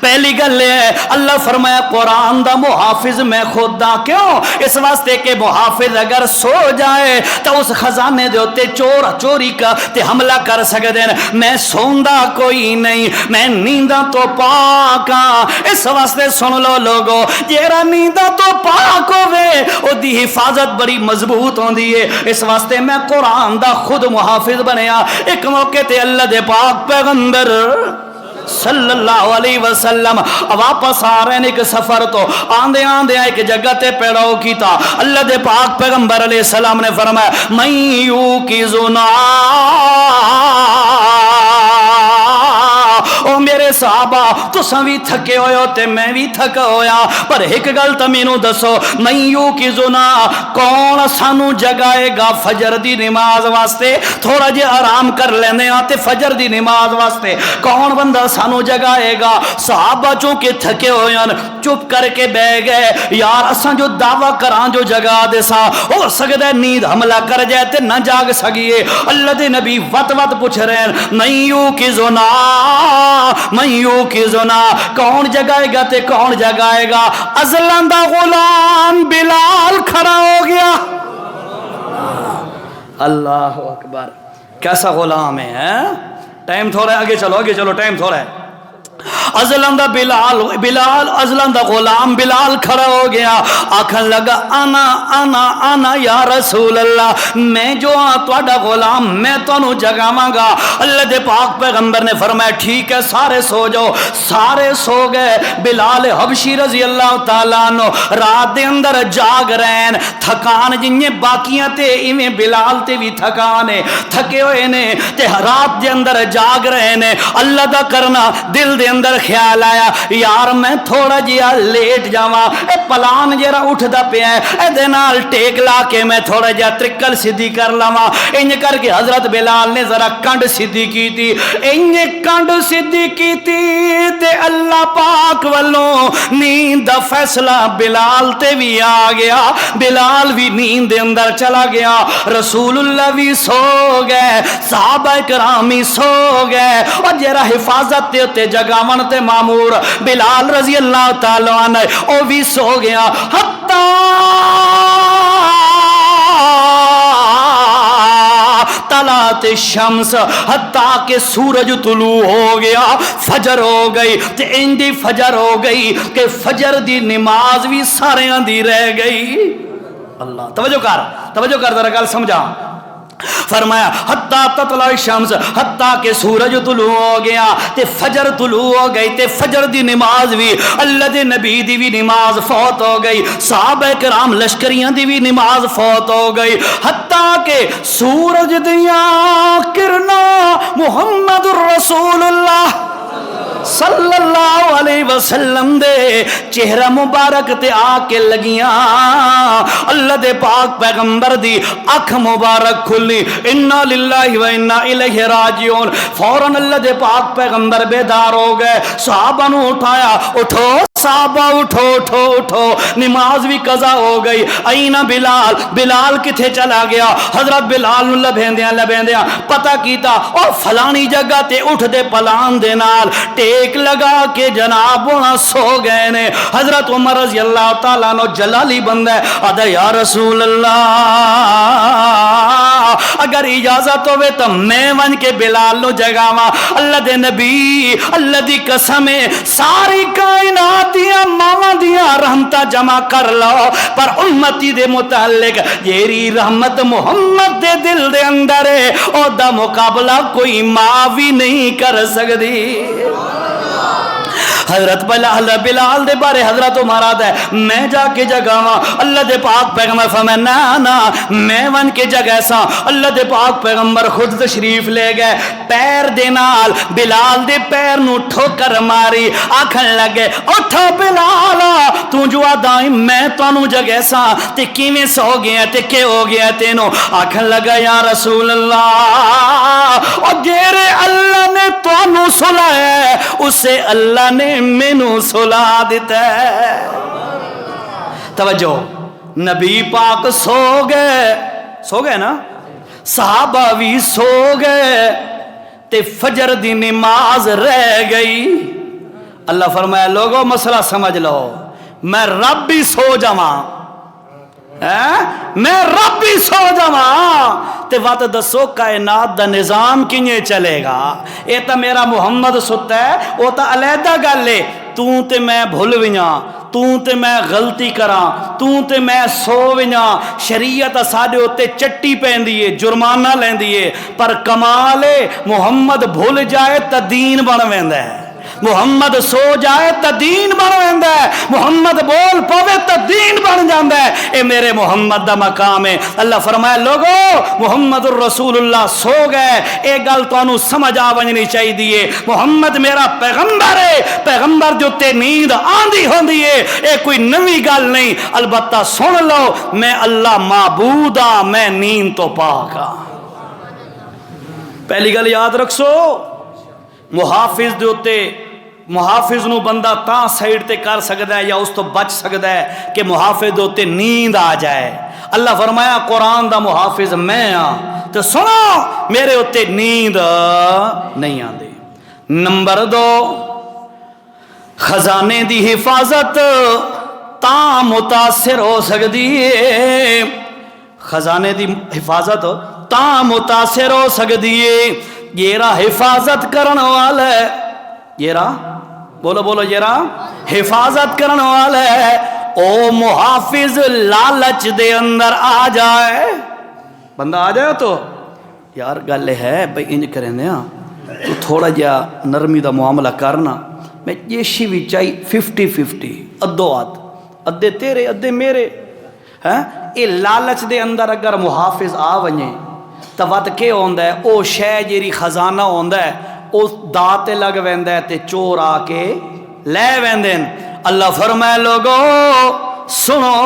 پہلی گل ہے اللہ فرمایا قرآن دا محافظ میں خود دا، کیوں؟ اس واسطے کہ محافظ اگر سو جائے تو اس خزانے دے ہوتے چور چوری کا تے حملہ کر سکتے ہیں۔ میں سوندا کوئی نہیں، میں نیندہ تو پاک ہاں۔ اس واسطے سن لو لوگو، جیڑا نیندہ تو پاک ہوئے او دی حفاظت بڑی مضبوط ہوندی ہے۔ اس واسطے میں قرآن دا خود محافظ بنیا۔ ایک موقع تے اللہ دے پاک پیغمبر صلی اللہ علیہ وسلم واپس آ رہے ہیں ایک سفر تو آندے آندے ایک جگہ تے پیڑاؤ کی تھا۔ اللہ دے پاک پیغمبر علیہ السلام نے فرمایا من یوقظنا، او میرے صحابہ تساں بھی تھکے ہوئے ہو تے میں بھی تھکا ہویا، پر ایک گل تے مینوں دسو، من یوقظنا کون سانو جگائے گا فجر دی نماز واسطے؟ تھوڑا جے آرام کر لینے ہاں تے فجر دی نماز واسطے کون بندہ سانو جگائے گا؟ صحابہ چونکہ تھکے ہوئے ہیں چپ کر کے بہ گئے، یار اساں جو دعویٰ کران جو جگا دے سا ہو سکتا ہے نیند حملہ کر جائے تے نہ جاگ سکیے۔ اللہ دے نبی وط وط پوچھ رہے ہیں من یوقظنا، من یوقظنا کون جگائے گا تے کون جگائے گا؟ ازلان دا غلام بلال کھڑا ہو گیا۔ اللہ اکبر، کیسا غلام ہے؟ ٹائم تھوڑا ہے، آگے چلو ٹائم تھوڑا ہے۔ ازلان دا بلال ازلان دا غلام بلال کھڑا ہو گیا، آکھن لگا انا یا رسول اللہ، میں جو ہاں تواڈا غلام، میں تانوں جگاواں گا۔ اللہ دے پاک پیغمبر نے فرمایا ٹھیک ہے سارے سو جاؤ۔ سارے سو گئے۔ بلال حبشی رضی اللہ تعالیٰ عنہ رات دے اندر جاگ رہے ہیں، تھکان جنہیں باقیاں تے ایویں بلال تے بھی تھکان ہے، تھکے ہوئے نے تے رات دے اندر جاگ رہے نے۔ اللہ دا کرنا دل دے اندر خیال آیا یار میں تھوڑا جیا لیٹ جاواں، اے پلان جیرا اٹھدا پیا ہے اے دے نال ٹیک لا کے میں تھوڑا جیا ترکل سیدھی کر لواں۔ انج کر کے حضرت بلال نے ذرا کنڈ سیدھی کیتی، انج کنڈ سیدھی کیتی تے اللہ پاک والوں نیند دا فیصلہ بلال تے بھی آ گیا، بلال بھی نیند دے اندر چلا گیا، رسول اللہ بھی سو گئے، صحابہ کرام بھی سو گئے، اور جیرا حفاظت تے جگاون تے مامور بلال رضی اللہ تعالیٰ عنہ او بھی سو گیا۔ حتی طلعت الشمس، حتیٰ کہ سورج طلوع ہو گیا، فجر ہو گئی تے اندی فجر ہو گئی کہ فجر دی نماز بھی سارے دی رہ گئی۔ اللہ توجہ کر ذرا گل سمجھا۔ فرمایا حتیٰ تطلع الشمس، حتیٰ کہ سورج طلوع ہو گیا تے فجر طلوع ہو گئی تے فجر دی نماز بھی اللہ دے نبی دی بھی نماز فوت ہو گئی، صحابہ کرام لشکریاں دی بھی نماز فوت ہو گئی، حتیٰ کہ سورج دیاں کرنا محمد الرسول اللہ صلی اللہ علیہ وسلم دے چہرہ مبارک تے آ کے لگیاں۔ اللہ دے پاک پیغمبر دی اکھ مبارک کھلی، انا للہ و انا الیہ راجعون۔ فوراً اللہ دے پاک پیغمبر بیدار ہو گئے، صحابہ نو اٹھایا، اٹھو صحابہ اٹھو اٹھو اٹھو، نماز بھی قضا ہو گئی۔ اینا بلال، بلال کتھے چلا گیا؟ حضرت بلال نو لبیندیاں پتہ کیتا اور فلانی جگہ تے اٹھ دے پلان دے نال ٹیک لگا کے جناب وہاں سو گئے نے۔ حضرت عمر رضی اللہ تعالیٰ عنہ جلالی بندہ ہے، آدھا یا رسول اللہ اگر اجازت ہوئے تو میں ون کے بلال نو جگاواں۔ اللہ دے نبی، اللہ دی قسم ساری کائنات دیاں ماواں دیاں رحمتہ جمع کر لو، پر امتی دے متعلق جیری رحمت محمد دے دل دے اندر ہے او دا مقابلہ کوئی ماں بھی نہیں کر سکتی۔ حضرت بلال دے بارے حضرت عمر آدھا ہے میں جا کے جگاواں، اللہ دے پاک پیغمبر فرمایا نا میں ون کے جگہ سا۔ اللہ دے پاک پیغمبر خود تشریف لے گئے، پیر دے نال بلال دے پیر نو ٹھوکر ماری، آکھن لگے اٹھا بلال تو جو آدھائی میں تانوں جگہ سا تے کیویں سو گیا تے کہ ہو گیا تینوں؟ آکھن لگا یا رسول اللہ اور جیرے اللہ نے تانوں سلا ہے اسے اللہ نے مینوں سلا دیتا ہے۔ توجہ، نبی پاک سو گئے نا، صحابہ بھی سو گئے تے فجر دی نماز رہ گئی۔ اللہ فرمایا لوگوں مسئلہ سمجھ لو، میں رب بھی سو جاواں، میں رب بھی سو جاواں تے وات دسو کائنات دا نظام کیے چلے گا؟ اے تا میرا محمد ستا ہے، او تا علیحدہ گل ہے، توں تے میں بھول ویاں، توں تے میں غلطی کراں، توں تے میں سو ویاں، شریعت ساڈے اوتے چٹی پیندی ہے، جرمانہ لیندی ہے، پر کمال ہے محمد بھول جائے تا دین بن ویندا ہے، محمد سو جائے تا دین بن ویندا ہے، محمد بول پوے تا دین بن جاندا ہے۔ اے میرے محمد دا مقام ہے۔ اللہ فرمایا لوگو محمد الرسول اللہ سو گئے، اے گل تانوں سمجھ آ ونجنی چاہیے، محمد میرا پیغمبر ہے، پیغمبر جو تے نیند آندی ہوندی ہے، اے کوئی نوی گل نہیں، البتہ سن لو میں اللہ معبود ہاں، میں نیند تو پاک ہاں۔ پہلی گل یاد رکھو، محافظ دے اوتے محافظ نو بندہ تاں سائیڈ تے کر سکتا ہے یا اس تو بچ سکتا ہے کہ محافظ دے اوتے نیند آ جائے۔ اللہ فرمایا قرآن دا محافظ میں ہاں، تو سنو میرے اوتے نیند نہیں آندی۔ نمبر 2، خزانے دی حفاظت تاں متاثر ہو سکتی ہے، خزانے دی حفاظت تاں متاثر ہو سکتی ہے، جیرا حفاظت کرن والا ہے، جیرا بولو بولو، جیرا حفاظت کرن والا ہے، او محافظ لالچ دے اندر آ جائے، بندہ آ جائے تو یار گل ہے بھئی انج کریں دے ہاں تو تھوڑا جا نرمی دا معاملہ کرنا، میں جیشی بھی چاہی 50-50 ادو آت، ادھے تیرے ادھے میرے، اے لالچ دے اندر اگر محافظ آ ونجے تو وقت کے ہوندہ ہے، او شے جیری خزانہ ہوندہ ہے اس داتے لگ ویندہ ہے تے چور آ کے لے ویندن۔ اللہ فرمائے لوگو سنو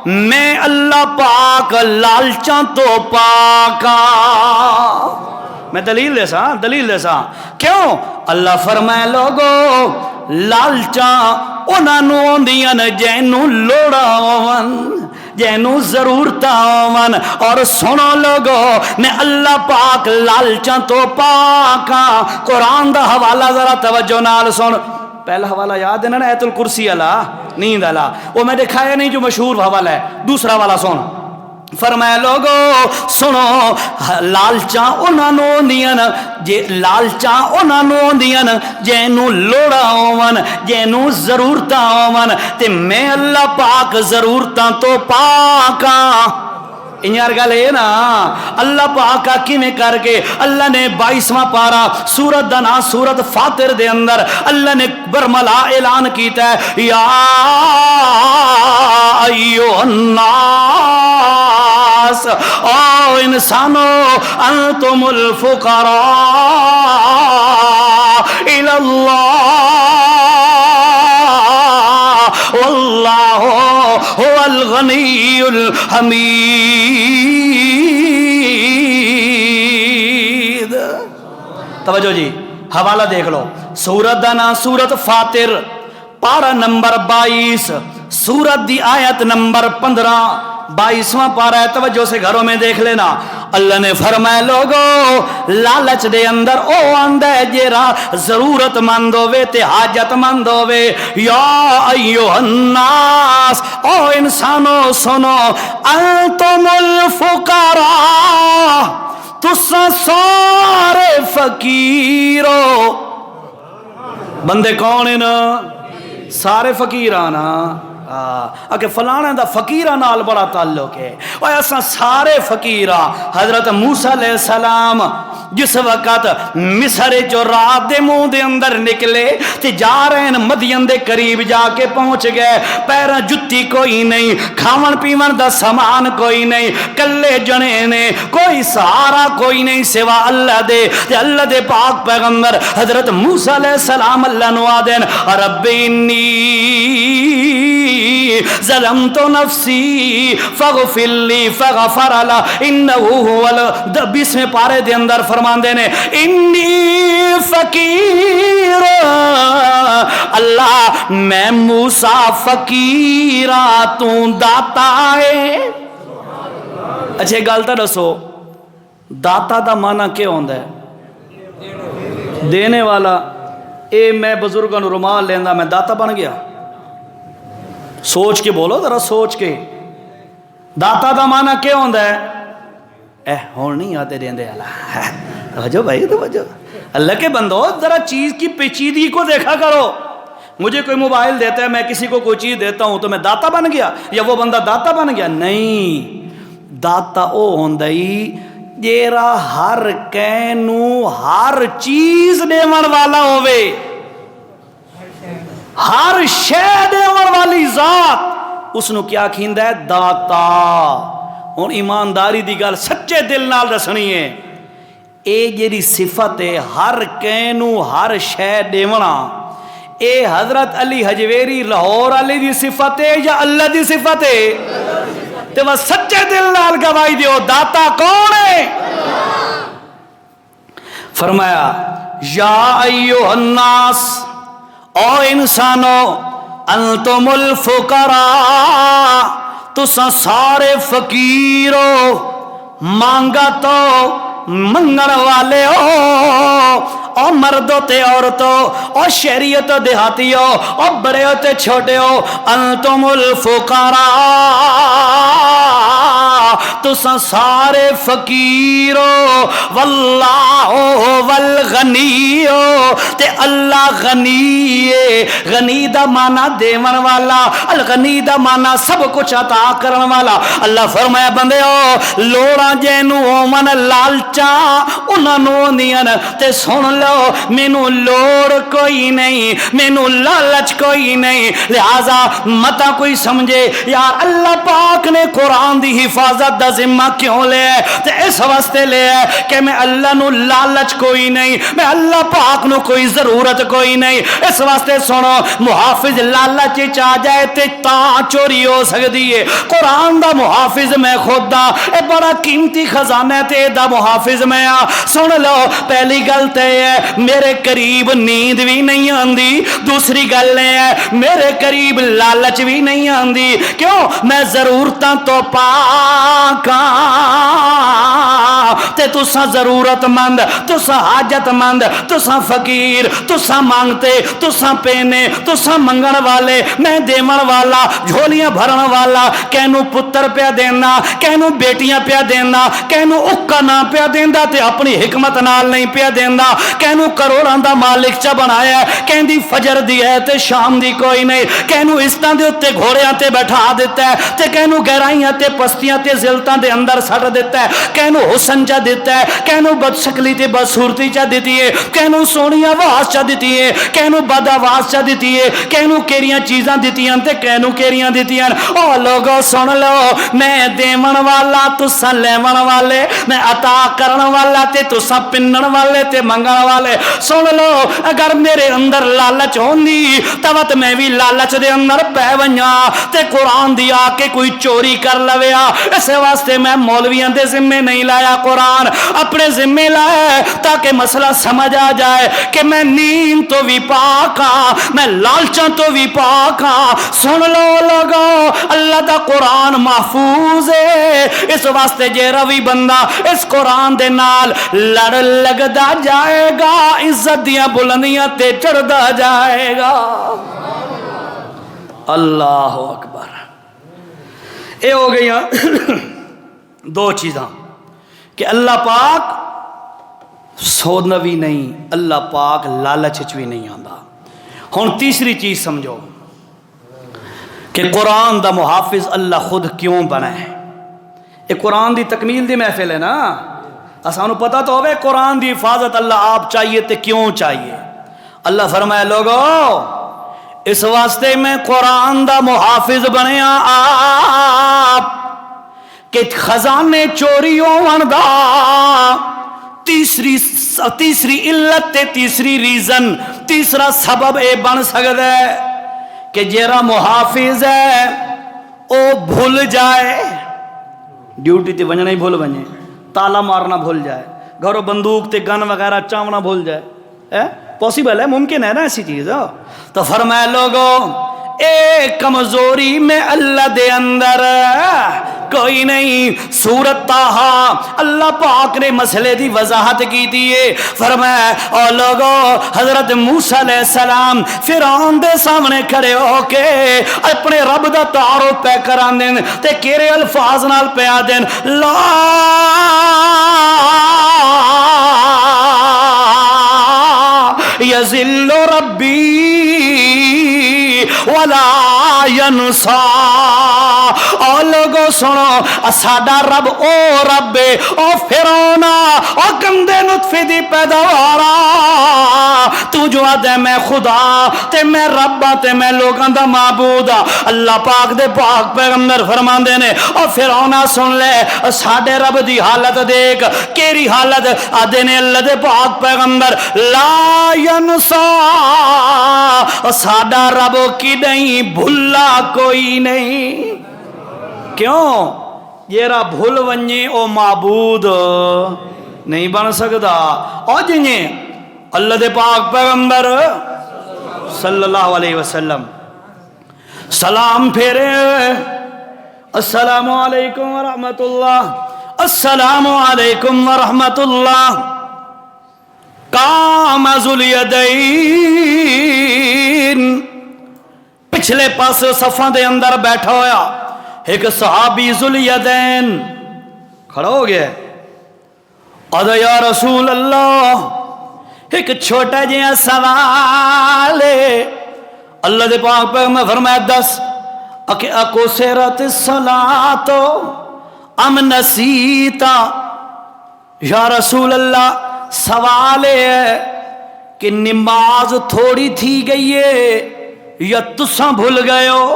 میں اللہ پاک لالچاں تو پاکا، میں دلیل دے ساں، دلیل دے ساں کیوں؟ اللہ فرمائے لوگو لالچاں انہاں نو ہوندیاں جینوں لوڑا ہون، جینوں ضرورت آون، اور سنو لوگو میں اللہ پاک لالچاں تو پاکاں۔ قرآن دا حوالہ ذرا توجہ نال سن، پہلا حوالہ یاد ہے نا ایت الکرسی والا، نیند والا، وہ میں دکھایا نہیں جو مشہور حوالہ ہے، دوسرا والا سن، فرمایا لوگو سنو لالچاں انہاں نو ہوندیاں جے، لالچاں انہاں نو ہوندیاں جینوں لوڑا ہون، جینوں ضرورتاں ہون، تے میں اللہ پاک ضرورتاں تو پاکاں۔ انیار گل ہے نا، اللہ پاکا کیویں کر کے اللہ نے 22واں پارا سورت دا نام سورت فاطر دے اندر اللہ نے برملا اعلان کیتا ہے، یا ایھا الناس، او انسانو انتم الفقراء الی اللہ واللہ هو الغنی الحمید۔ توجہ جی، حوالہ دیکھ لو، سورت دا نام سورت فاطر، پارہ نمبر 22، سورت دی آیت نمبر 15، 22واں پارہ ہے، توجہ سے گھروں میں دیکھ لینا۔ اللہ نے فرمایا لوگو لالچ دے اندر او آندہ ہے جیرا ضرورت مند ہوئے تے حاجت مند ہوئے، یا ایھا الناس، او انسانو سنو، انتم الفقراء، تساں سارے فقیرو، بندے کون ہیں نا؟ سارے فقیرانا، کہ فلانا دا فقیرہ نال بڑا تعلق ہے، اور ایسا سارے فقیرہ۔ حضرت موسیٰ علیہ السلام جس وقت مصر جو رات دے منہ دے اندر نکلے تے جا رہے ہیں مدین دے قریب جا کے پہنچ گئے، پیرا جتی کوئی نہیں، کھاون پیون دا سامان کوئی نہیں، کلے جنے نے، کوئی سہارا کوئی نہیں سوا اللہ دے، تے اللہ دے پاک پیغمبر حضرت موسیٰ علیہ السلام اللہ نو آدین، رب انی ظلمت نفسی فاغفر لی فغفر لہ انہو هو 20ویں پارے دے اندر فرماندے نے انی فقیر، اللہ میں موسیٰ فقیرہ تو داتا ہے۔ اچھے گالتا دسو داتا دا معنی کیا ہوندہ ہے؟ دینے والا، اے میں بزرگوں نے رومال لینا میں داتا بن گیا؟ سوچ کے بولو ذرا، سوچ کے. داتا دا معنی کیا ہوتا ہے؟ ہون نہیں آتے دیندے اللہ. توجہ بھائی توجہ. اللہ کے بندو ذرا چیز کی پیچیدگی کو دیکھا کرو. مجھے کوئی موبائل دیتا ہے، میں کسی کو کوئی چیز دیتا ہوں تو میں داتا بن گیا یا وہ بندہ داتا بن گیا؟ نہیں. داتا او ہوندا ہی جیڑا ہر کینو ہر چیز دیون والا ہووے، ہر شے دیون والی ذات اس نو کیا کھیندا ہے؟ داتا. ہن ایمانداری دی گل سچے دل نال دسنی ہے. اے جیڑی صفت ہے ہر کینو ہر شے دیونا، اے حضرت علی حجویری لاہور علی دی صفت ہے یا اللہ دی صفت ہے؟ تے وہ سچے دل نال گواہی دیو داتا کون ہے؟ فرمایا یا ایھا الناس، او انسانو، انتم الفقراء، تساں سارے فقیرو، مانگا تو منگن والے ہو، او مردوں تے عورتوں، او شہریت دیہاتیوں، او بڑے ہو تے چھوٹے ہو. انتم الفقراء، تساں سارے فقیر ہو. واللہ والغنی، تے اللہ غنی ہے. غنی دا معنی دیون والا، الغنی دا معنی سب کچھ عطا کرن والا. اللہ فرمایا بندیو لوڑاں جینو من لالچاں انہاں نو نیاں تے سن لو مینوں لوڑ کوئی نہیں، مینوں لالچ کوئی نہیں. لہذا متا کوئی سمجھے یار اللہ پاک نے قرآن دی حفاظت دا ذمہ کیوں لے ہے؟ تے اس واسطے لے ہے کہ میں اللہ نو لالچ کوئی نہیں، میں اللہ پاک نو کوئی ضرورت کوئی نہیں. اس واسطے سنو محافظ لالچ چا جائے تے تاں چوری ہو سکدی ہے. قرآن دا محافظ میں خود دا، اے بڑا قیمتی خزانہ تے دا محافظ میں آ. سن لو پہلی گل تے ہے میرے قریب نیند بھی نہیں آندی، دوسری گل ہے میرے قریب لالچ بھی نہیں آندی. کیوں؟ میں ضرورتاں تو پاکاں تے تساں ضرورت مند، تساں حاجت مند، تساں فقیر، تساں مانگتے، تساں پینے، تساں منگن والے، میں دیون والا، جھولیاں بھرن والا. کینو پتر پیا دینا، کینو بیٹیاں پیا دینا، کینو اکا نہ پیا دیندا تے اپنی حکمت نال نہیں پیا دیندا. کینو کروڑاں دا مالک چا بنایا ہے، کہندی فجر دی ہے تے شام دی کوئی نہیں. کینو استاں دے اوتے گھوڑیاں تے بٹھا دیتا ہے تے کینو گہرائیاں تے پستیاں تے ذلتاں دے اندر سٹ دیتا ہے. کینو حسن چا دیتا ہے، کینو بد شکلی تے بد صورتی چا دیتی ہے، کینو سونی آواز چا دیتی ہے، کینو بد آواز چا دیتی ہے، کینو کیڑیاں چیزاں دیتیاں تے کینو کیڑیاں دیتیاں. او لوگو سن لو میں دیون والا تساں لیون والے، میں عطا کرن والا تے تساں پنن والے تے منگن والے. سن لو اگر میرے اندر لالچ ہوندی تاں میں بھی لالچ دے اندر پے ونجاں تے قرآن دی آ کے کوئی چوری کر لویا. اس واسطے میں مولویاں دے ذمے نہیں لایا، قرآن اپنے ذمے لایا تاکہ مسئلہ سمجھ آ جائے کہ میں نیند تو بھی پاک ہاں، میں لالچاں تو بھی پاک ہاں. سن لو لوگو اللہ دا قرآن محفوظ ہے. اس واسطے جے روی بندہ اس قرآن دے نال لڑ لگدا جائے گا، عزت دیاں بلندیاں تے چڑھدا جائے گا. اللہ اکبر. اے ہو گئی دو چیزاں کہ اللہ پاک سودنا بھی نہیں، اللہ پاک لالچ بھی نہیں آندا. ہن تیسری چیز سمجھو کہ قرآن دا محافظ اللہ خود کیوں بنا ہے. یہ قرآن دی تکمیل دی محفل ہے نا. اسانو پتہ تو ہوئے قرآن دی حفاظت اللہ آپ چاہیے تے کیوں چاہیے. اللہ فرمایا لوگو اس واسطے میں قرآن دا محافظ بنیا آپ کہ خزانے چوری ہون دا. تیسری علت تے تیسری ریزن، تیسرا سبب اے بن سکتا ہے کہ جیرا محافظ ہے او بھول جائے، ڈیوٹی تے ونجنا ہی بھول ونجے، تالا مارنا بھول جائے، گھروں بندوق تے گن وغیرہ چاونا بھول جائے. پاسبل ہے، ممکن ہے نا ایسی چیز. تو فرمایا لوگو اے کمزوری میں اللہ دے اندر کوئی نہیں۔ سورۃ طٰہٰ اللہ پاک نے مسئلے دی وضاحت کی دیئے، فرمایا او لوگو حضرت موسیٰ علیہ السلام فرعون دے سامنے کھڑے ہو کے اپنے رب دا تعارف پہ کران دین تے کیرے الفاظ نال پہ آدین لا یذل ربی ولا ینسا۔ او لوگو سنو ساڈا رب او رب او فرعون او گندے نطفے دی پیداوارا، تو جو آدھے میں خدا تے میں رب تے میں لوگاں دا معبود۔ اللہ پاک دے پاک پیغمبر فرماندے نے او فرعون سن لے ساڈے رب دی حالت دیکھ، کیری حالت؟ آدھے نے اللہ دے پاک پیغمبر لا ینسا، ساڈا رب کی نہیں بھلا کوئی نہیں۔ کیوں؟ یہ رب بھول ونجے او معبود نہیں بن سکتا۔ اور جنہیں اللہ دے پاک پیغمبر صلی اللہ علیہ وسلم سلام پھیرے السلام علیکم ورحمت اللہ، السلام علیکم ورحمت اللہ، قام ذو الیدین، پچھلے پاس صفوں دے اندر بیٹھا ہویا ایک صحابی ذو الیدین کھڑا ہو گیا، ادا یا رسول اللہ ایک چھوٹا جہا سوال ہے۔ اللہ دے پاک پیغمبر فرمایا دس کہ اقصرت الصلاۃ ام نسیتا؟ یا رسول اللہ سوال ہے کہ نماز تھوڑی تھی گئی ہے یا تساں بھول گئے ہو؟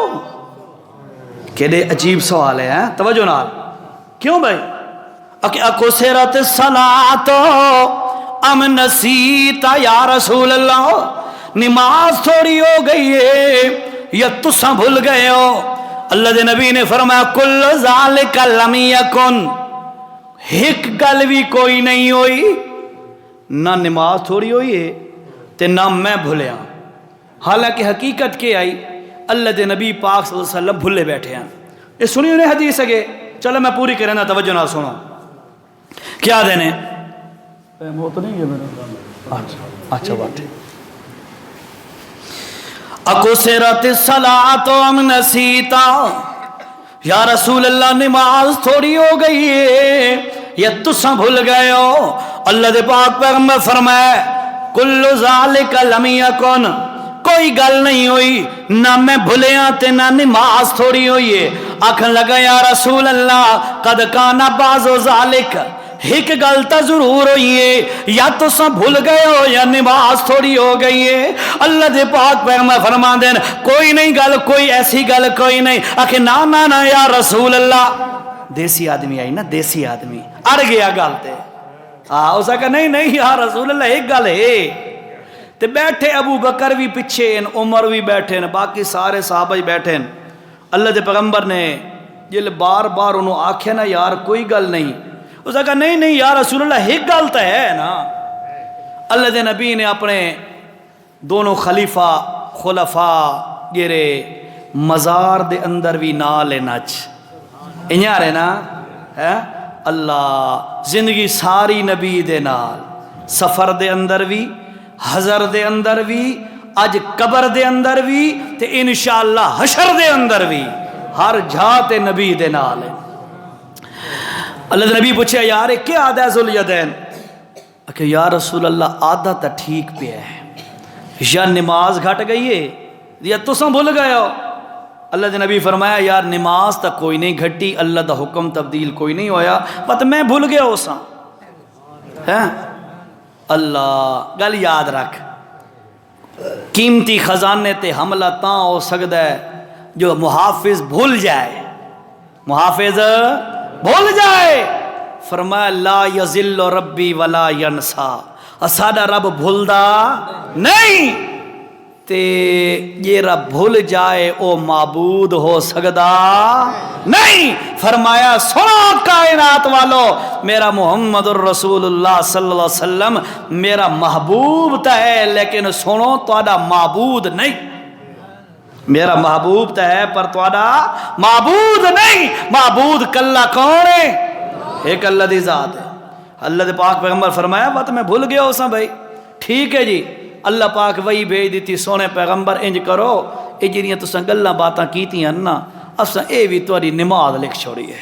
کہنے عجیب سوال ہے، توجہ نال، کیوں بھائی؟ اقصرت الصلاۃ ام نسیتا؟ یا رسول اللہ نماز تھوڑی ہو گئی ہے یا تساں بھول گئے ہو؟ اللہ دے نبی نے فرمایا کل ذالک لم یکن، ایک گل بھی کوئی نہیں ہوئی، نہ نماز تھوڑی ہوئی ہے تے نہ میں بھولیا۔ حالانکہ حقیقت کے آئی اللہ دے نبی پاک صلی اللہ علیہ وسلم بھولے بیٹھے ہیں۔ یہ سنی انہیں حدیث ہے، چلو میں پوری کریں نا، توجہ نہ سنو کیا دینے وہ تو نہیں ہے میرا، اچھا بات ہے۔ اقصرت الصلاۃ ام نسیتا؟ یا رسول اللہ نماز تھوڑی ہو گئی ہے یا تساں بھول گئے ہو؟ اللہ دے پاک پیغمبر فرمائے کل ذالک لم یکن، کوئی گل نہیں ہوئی، نہ میں بھولیا تے نہ نماز تھوڑی ہوئی ہے۔ آکھن لگا یا رسول اللہ قد کان بعض ذالک، ایک گل تا ضرور ہوئی ہے، یا تو سب بھول گئے ہو یا نماز تھوڑی ہو گئی ہے۔ اللہ دے پاک پیغمبر فرما دین کوئی نہیں گل، کوئی ایسی گل کوئی نہیں۔ آکھے نا نا نا یا رسول اللہ، دیسی آدمی آئی نا، دیسی آدمی اڑ گیا گل تے، اس کا نہیں نہیں یا رسول اللہ ایک گل ہے۔ تے بیٹھے ابو بکر بھی پیچھے ہیں، عمر بھی بیٹھے ہیں، باقی سارے صحابہ ہی بیٹھے ہیں۔ اللہ دے پیغمبر نے جل بار بار انہوں آکھے نا یار کوئی گل نہیں، اس نے کہا نہیں نہیں یا رسول اللہ ایک گل تو ہے نا۔ اللہ دے نبی نے اپنے دونوں خلفاء گرے مزار دے اندر بھی نال نچ انہاں رہے نا اللہ زندگی ساری نبی دے نال، سفر دے اندر بھی، حضر دے اندر بھی، اج قبر دے اندر بھی تے انشاءاللہ حشر دے اندر بھی، ہر جہاں تے نبی دے نال ہے۔ اللہ دے نبی پوچھے یار کیا آدھا ہے ذوالجدین؟ کہ یا رسول اللہ آدھا تا ٹھیک پہ ہے، یا نماز گھٹ گئی ہے یا تساں بھول گئے ہو؟ اللہ دے نبی فرمایا یار نماز تا کوئی نہیں گھٹی، اللہ دا حکم تبدیل کوئی نہیں ہویا، بس میں بھول گیا ہو سا ہے۔ اللہ گل یاد رکھ، قیمتی خزانے تے حملہ تاں ہو سکتا ہے جو محافظ بھول جائے، محافظ بھول جائے۔ فرمایا لا یذل ربی ولا ینسا، ساڈا رب بھولدا نہیں، تے یہ رب بھول جائے او معبود ہو سکدا نہیں۔ فرمایا سنو کائنات والو، میرا محمد الرسول اللہ صلی اللہ علیہ وسلم میرا محبوب تا ہے، لیکن سنو تہاڈا معبود نہیں۔ میرا محبوب تو ہے پر تھوڑا معبود نہیں. معبود کلا کون ہے؟ ایک اللہ دی ذات ہے. اللہ دے پاک پیغمبر فرمایا بات میں بھول گیا ہو بھائی. ٹھیک ہے جی، اللہ پاک وہی بھیج دیتی سونے پیغمبر انج کرو اے جڑیاں تساں گلاں باتاں کیتیاں نا اساں اے بھی تہاڈی نماز لکھ چھوڑی ہے.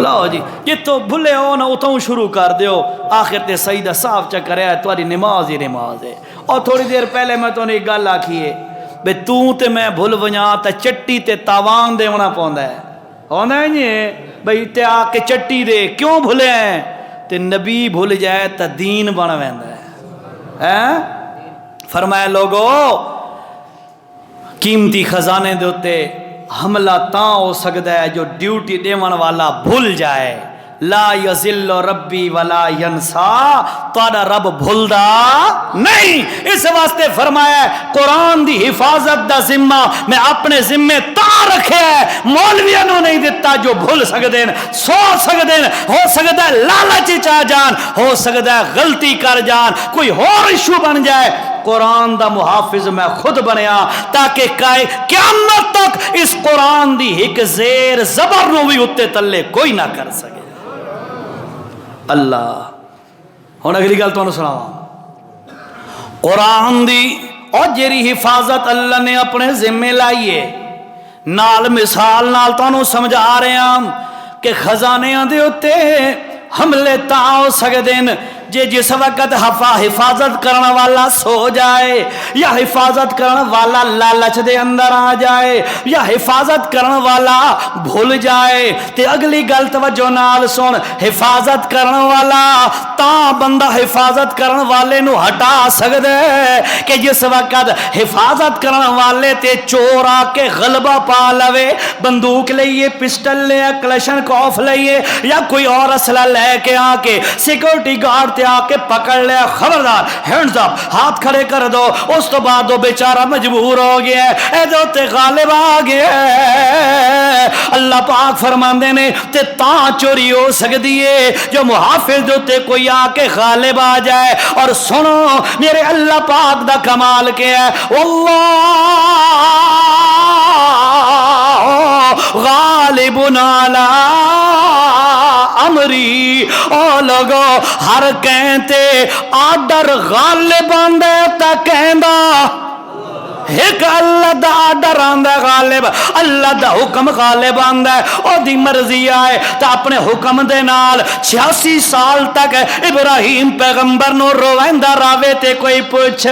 لو جی جتوں بھلے ہو نا اتوں شروع کر دیو. آخر تے سجدہ صاف چ کریا تہاڈی نماز ہی نماز ہے. اور تھوڑی دیر پہلے میں تانوں ایک گل آکھی ہے بے تو تے میں بھول ونجاں تے چٹی تے تاوان دیونا پوندا ہے. ہوندا ہے نی بھئی تے آ کے چٹی دے کیوں بھولے ہیں؟ تے نبی بھول جائے تے دین بن ویندا ہے. فرمایا لوگو قیمتی خزانے دے اوتے حملہ تاں ہو سکتا ہے جو ڈیوٹی دیون والا بھول جائے. لا یذل ربی ولا ینسا، تہاڈا رب بھولدا نہیں. اس واسطے فرمایا قرآن دی حفاظت دا ذمہ میں اپنے ذمے تاں رکھیا ہے. مولویاں نو نہیں دتا جو بھول سکدے ہیں، سو سکدے ہیں. ہو سکتا ہے لالچ چا جان، ہو سکتا ہے غلطی کر جان، کوئی اور ایشو بن جائے. قرآن دا محافظ میں خود بنیا تاکہ قیامت تک اس قرآن دی ایک زیر زبر نو بھی اتے تلے کوئی نہ کر سکے. اللہ ہن اگلی گل تانوں سناواں. قرآن دی اور جیری حفاظت اللہ نے اپنے ذمے لائی ہے نال مثال نال تانوں سمجھا رہے ہیں کہ خزانیاں دے اوتے حملے تاں ہو سکدے ہیں جے جس وقت حفاظت کرنا والا سو جائے یا حفاظت کرنا والا لالچ دے اندر آ جائے یا حفاظت کرنا والا بھول جائے. تے اگلی گل توجہ نال سن، حفاظت کرنا والا تاں بندہ حفاظت کرنا والے نو ہٹا سکدا ہے کہ جس وقت حفاظت کرنا والے تے چور آ کے غلبہ پا لوے، بندوق لئیے، پسٹل لے، کلشن کوف لئیے یا کوئی اور اسلحہ لے کے آ کے سیکورٹی گارڈ آ کے پکڑ لیا، خبردار ہینڈز اپ، ہاتھ کھڑے کر دو. اس تو بعد وہ بیچارہ مجبور ہو گیا ہے، اے دو تے غالب آ گیا ہے. اللہ پاک فرماندے نے تے تاں چوری ہو سکتی ہے جو محافظ دو تے کوئی آ کے غالب آ جائے. اور سنو میرے اللہ پاک دا کمال کیا ہے، اللہ غالب علی امری. او لوگو ہر کہتے آڈر غالب آندے تا کہندا ایک اللہ دا آڈر آندہ غالب، اللہ دا حکم غالب آندہ ہے. او دی مرضی آئے تا اپنے حکم دے نال 86 سال تک ابراہیم پیغمبر نو رویندہ راوے تے کوئی پوچھ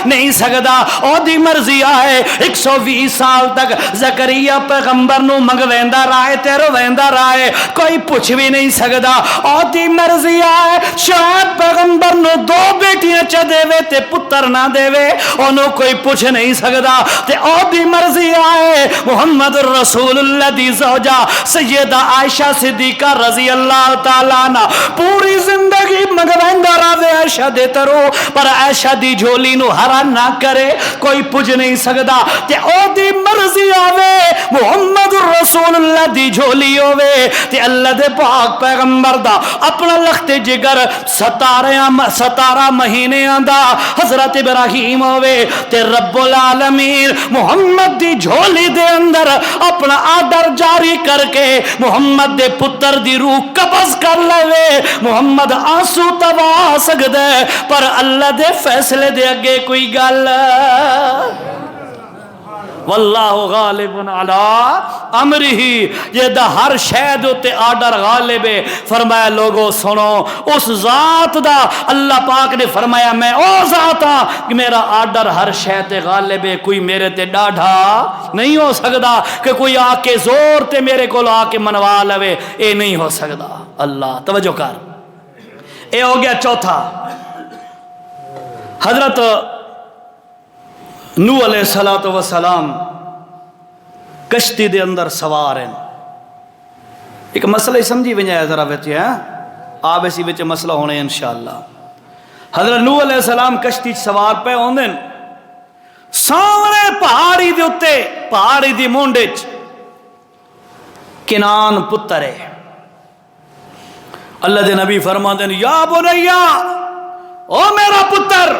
نہیں سکدا. او دی مرضی آئے 120 سال تک زکریا پیغمبر نو منگویندہ رائے تے رویندہ رائے کوئی پوچھ بھی نہیں سکدا. او دی مرضی آئے شعیب پیغمبر نو 2 بیٹیاں چا دے وے تے پتر نہ دے وے انہوں کوئی پوچھ نہیں سکدا. تے او دی مرضی آئے محمد رسول اللہ دی زوجہ سیدہ عائشہ صدیقہ رضی اللہ تعالیٰ عنہ پوری زندگی مگویندہ راوے عائشہ دے ترو پر عائشہ دی جھولی نو ہرا نہ کرے کوئی پوچھ نہیں سکدا. تے او دی مرضی آوے محمد رسول اللہ دی جھولی ہووے تے اللہ دے پاک پیغمبر دا اپنا لخت جگر 17 مہینے آندا حضرت ابراہیم ہووے تے رب العالمین محمد دی جھولی دے اندر اپنا آڈر جاری کر کے محمد دے پتر دی روح قبض کر لے. محمد آنسو تبا سکدے پر اللہ دے فیصلے دے اگے کوئی گل. واللہ غالب علی امرہ، یہ دا ہر شہد ہوتے آڈر غالب ہے. فرمایا لوگوں سنو اس ذات دا، اللہ پاک نے فرمایا میں او ذات ہاں کہ میرا آڈر ہر شہد غالب ہے. کوئی میرے تے ڈاڑھا نہیں ہو سکدا کہ کوئی آ کے زور تے میرے کو آ کے منوا لوے، اے نہیں ہو سکدا. اللہ توجہ کر، اے ہو گیا چوتھا. حضرت نوح علیہ السلام کشتی دے اندر سوار ہیں. ایک مسئلہ ہی سمجھی ونجائے ذرا بچے ہیں آپ اسی بچے مسئلہ ہونے انشاءاللہ. حضرت نوح علیہ السلام کشتی سوار پہ ہوندے سامنے پہاڑی دے اتے پہاڑی دی مونڈے کنان پتر ہے. اللہ دے نبی فرما دیں یا بنیا او میرا پتر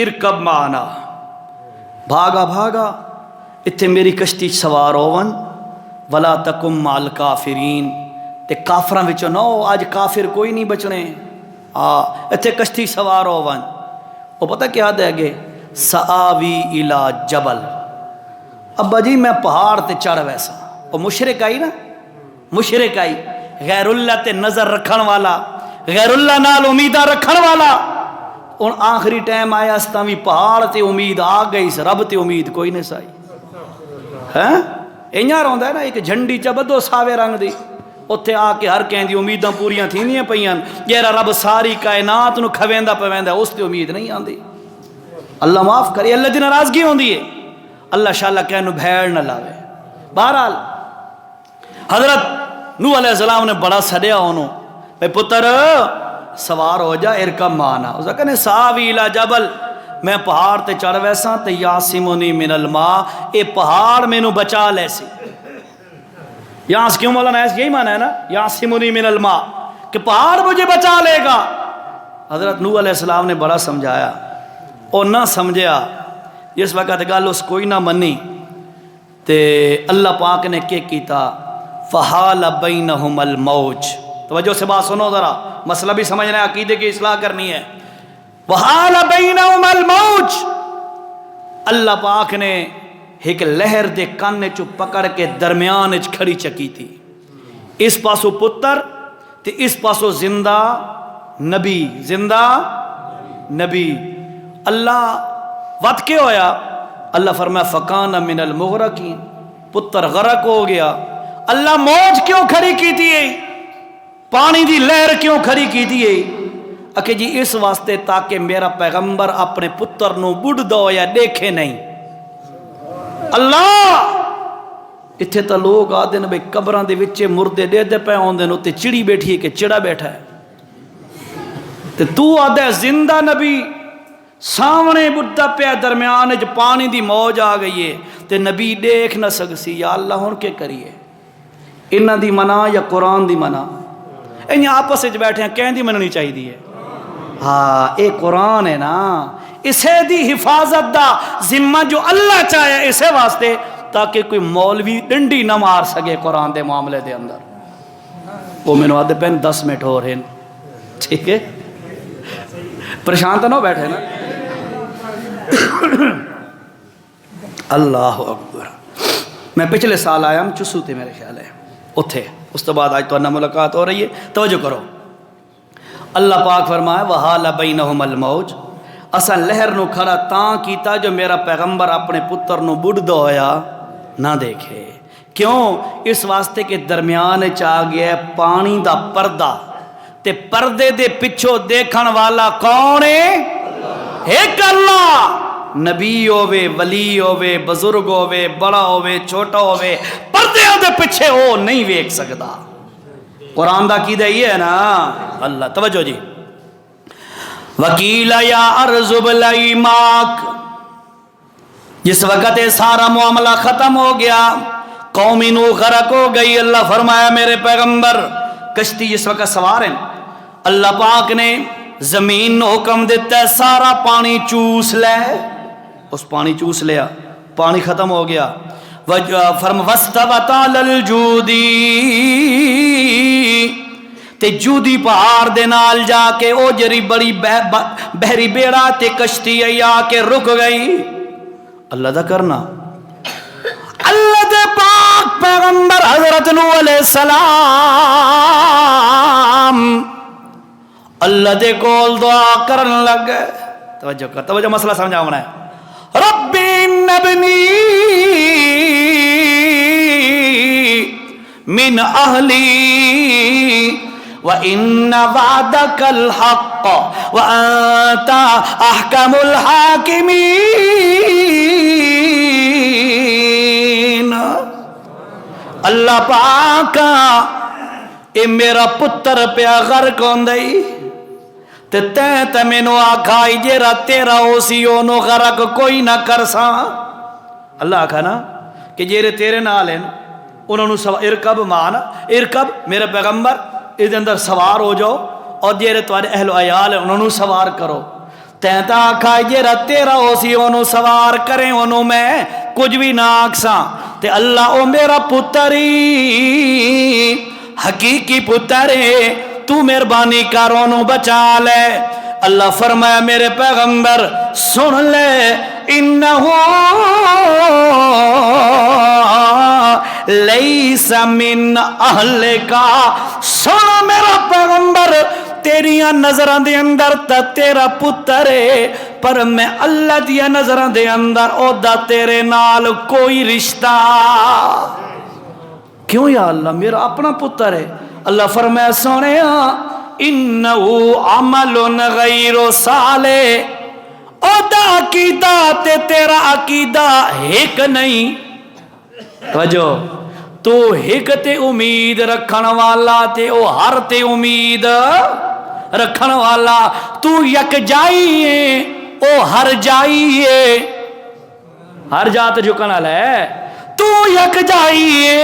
ارکب معنا، بھاگا بھاگا اتھے میری کشتی سوار ہون ولا تکم مال کافرین تے کافراں وچوں نہ ہو، اج کافر کوئی نہیں بچنے، اتھے کشتی سوار ہون۔ وہ پتہ کیا دے گے، سآوی الی جبل، ابا جی میں پہاڑ تے چڑھ ویسا۔ وہ مشرک آئی نا، مشرک آئی، غیر اللہ تے نظر رکھن والا، غیر اللہ نال امیدہ رکھن والا، ان آخری ٹائم آیا استا بھی پہاڑ تے امید آ گئی، رب تے امید کوئی نہیں سائی۔ ہاں اینا رہندا ہے نا، ایک جھنڈی چا بدو ساوے رنگ دی، اتھے آ کے ہر کہیں دی امیداں پوریاں تھینیاں پیاں، جیرا رب ساری کائنات نو کھویندا پویندا اس تے امید نہیں آندی۔ اللہ معاف کرے، اللہ دی ناراضگی ہوندی ہے، اللہ شاء اللہ کہنو بھیڑ نہ لاوے۔ بہرحال حضرت نوح علیہ السلام نے بڑا سدیا انہوں، بھئی پتر سوار ہو جا، ارکب مانا، اس نے کہنے ساوی الی جبل، میں پہاڑ تے چڑھ ویسا تے یاسمنی من الماء، اے پہاڑ میں نو بچا لے سی۔ یہاں سے کیوں مولانا ایسا یہی معنی ہے نا، یاسمنی من الماء، کہ پہاڑ مجھے بچا لے گا۔ حضرت نوح علیہ السلام نے بڑا سمجھایا، اور نہ سمجھیا، جس وقت گل اس کوئی نہ منی، تے اللہ پاک نے کیا کیتا، فحال بینہم الموج۔ توجہ سے بات سنو ذرا، مسئلہ بھی سمجھنا ہے، عقیدے کی اصلاح کرنی ہے۔ وحال بینہم الموج، اللہ پاک نے ایک لہر دے کانے چو پکڑ کے درمیان اچ کھڑی چکی تھی، اس پاسو پتر تے اس پاسو زندہ نبی، زندہ نبی۔ اللہ وقت کے ہویا، اللہ فرمایا فکان من المغرقین، پتر غرق ہو گیا۔ اللہ موج کیوں کھڑی کی تھی، پانی دی لہر کیوں کھڑی کی تھی، کہ جی اس واسطے تاکہ میرا پیغمبر اپنے پتر نو بڑھ دو یا دیکھے نہیں۔ اللہ اتھے تا لوگ آدھے نا بھئی قبران دے وچے مردے دے دے پہ آن دے نو تے چڑی بیٹھی ہے کہ چڑا بیٹھا ہے، تے تو آدھے زندہ نبی سامنے بڑھتا پہ درمیان جو پانی دی موج آ گئی ہے، تے نبی دیکھ نہ سکسی، یا اللہ ہون کے کریے، انہ دی منع یا قرآن دی منع، انہیں آپس سے بیٹھے ہیں کہیں دی مننی چاہی دی ہے۔ ہاں اے قرآن ہے نا، اسے دی حفاظت دا ذمہ جو اللہ چاہے اسے واسطے، تاکہ کوئی مولوی ڈنڈی نہ مار سکے قرآن دے معاملے دے اندر۔ وہ میں نے آدھے پہن 10 منٹ ہو رہے ہیں، ٹھیک ہے، پریشان تو نہ بیٹھے نا۔ اللہ اکبر، میں پچھلے سال آیا ہم چسو تھے میرے خیال ہے اتھے، اس تو بعد آج تو انہا ملاقات ہو رہی ہے، توجہ کرو۔ اللہ پاک فرمائے وحال بینہم الموج، اسا لہر نو کھڑا تاں کیتا جو میرا پیغمبر اپنے پتر نو بڑھ دو ہویا نہ دیکھے۔ کیوں؟ اس واسطے کے درمیان چاہ گیا ہے پانی دا پردہ، تے پردے دے پچھو دیکھن والا کون ہے؟ ایک اللہ۔ نبی ہووے، ولی ہووے، بزرگ ہووے، بڑا ہووے، چھوٹا ہووے، پردے دے پیچھے وہ نہیں ویکھ سکدا۔ قرآن دا عقیدہ یہ ہے نا۔ اللہ توجہ جی، وکیل یا ارض ابلعی ماک، جس وقت یہ سارا معاملہ ختم ہو گیا، قوم نوح غرق ہو گئی، اللہ فرمایا میرے پیغمبر کشتی جس وقت سوار ہیں، اللہ پاک نے زمین نو حکم دیتا ہے سارا پانی چوس لے، اس پانی چوس لیا، پانی ختم ہو گیا۔ وَاسْتَوَتْ عَلَى الْجُودِ، تے جودی پہاڑ دے نال جا کے او جری بڑی بحری بیڑا تے کشتی آ کے رک گئی۔ اللہ دا کرنا، اللہ دے پاک پیغمبر حضرت نوح علیہ السلام اللہ دے کول دعا کرن لگ گئے۔ توجہ کر، توجہ مسئلہ سمجھا ہونا ہے۔ ربی نبنی من اہلی وَإِنَّ وَعْدَكَ الْحَقَّ وَأَنْتَ أَحْكَمُ الْحَاكِمِينَ۔ اللہ پاکا اے میرا پتر پیا غرق ہوندئی، تے مینو آکھائی جیرا تیرا ہوسی اونو غرق کوئی نہ کرسا۔ اللہ آکھا نا کہ جیرے تیرے نال ہیں انہوں نے ارکب مانا، ارکب میرے پیغمبر اس اندر سوار ہو جاؤ، اور جیرے تمہارے اہل و عیال ہیں انہوں نے سوار کرو۔ تینتا آکھا جیرا تیرا ہوسی انہوں سوار کریں انہوں میں کچھ بھی نہ آکساں تے اللہ او میرا پتری حقیقی پتر ہے، تو مہربانی کر اونوں بچا لے۔ اللہ فرمایا میرے پیغمبر سن لے، انہو لیس من اہل کا، سن میرا پیغمبر تیریاں نظراں دے اندر تا تیرا پتر ہے، پر میں اللہ دیا نظراں دے اندر او دا تیرے نال کوئی رشتہ۔ کیوں یا اللہ میرا اپنا پتر ہے؟ اللہ فرمایا سونے انہو عمل غیر صالح، او دا عقیدہ تے تیرا عقیدہ ایک نہیں۔ توجہ، تو ایک تے امید رکھن والا تے او ہر تے امید رکھن والا، تو یک جائی ہے او ہر جائی ہے، ہر جات جھکن والا ہے، تو یک جائی ہے،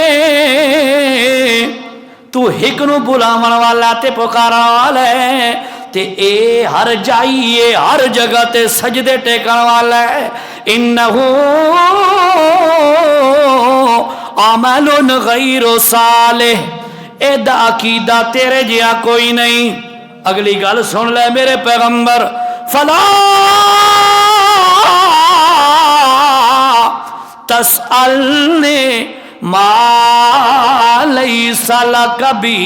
تو ایک نو بلاون والا تے پکارا والا ہے، تے اے ہر جائیے ہر جگہ تے سجدے ٹیکن والا ہے۔ انہو عمل غیر صالح، اے دا عقیدہ تیرے جیا کوئی نہیں۔ اگلی گل سن لے میرے پیغمبر، فلا تسألنی ما لیس لک بی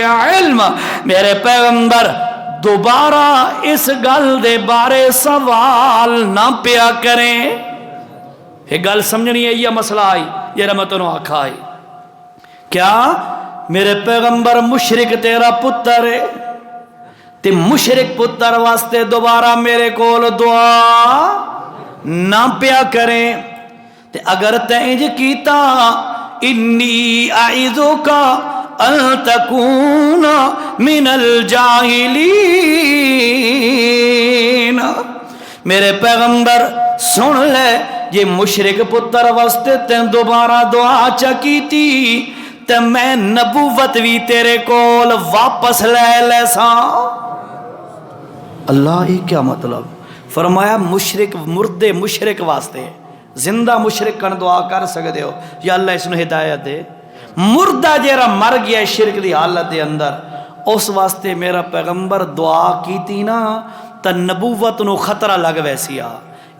علم، میرے پیغمبر دوبارہ اس گل دے بارے سوال نہ پیا کریں۔ یہ گل سمجھنی ہے، یہ مسئلہ آئی، یہ رحمتوں آکھا آئی کیا میرے پیغمبر مشرک تیرا پتر ہے تے مشرک پتر واسطے دوبارہ میرے کول دعا نہ پیا کریں۔ تے اگر تینج کیتا انی اعوذک ان تکون من الجاہلین، میرے پیغمبر سن لے یہ مشرک پتر واسطے تین دوبارہ دعا چکیتی تے میں نبوت بھی تیرے کول واپس لے ساں۔ اللہ یہ کیا مطلب؟ فرمایا مشرک مردے مشرک واسطے، زندہ مشرک کن دعا کر سکتے ہو یا اللہ اس نے ہدایت دے، مردہ جیرا مر گیا شرک دی حالت دے اندر، اس واسطے میرا پیغمبر دعا کیتی نا تا نبوت نو خطرہ لگ ویسی آ۔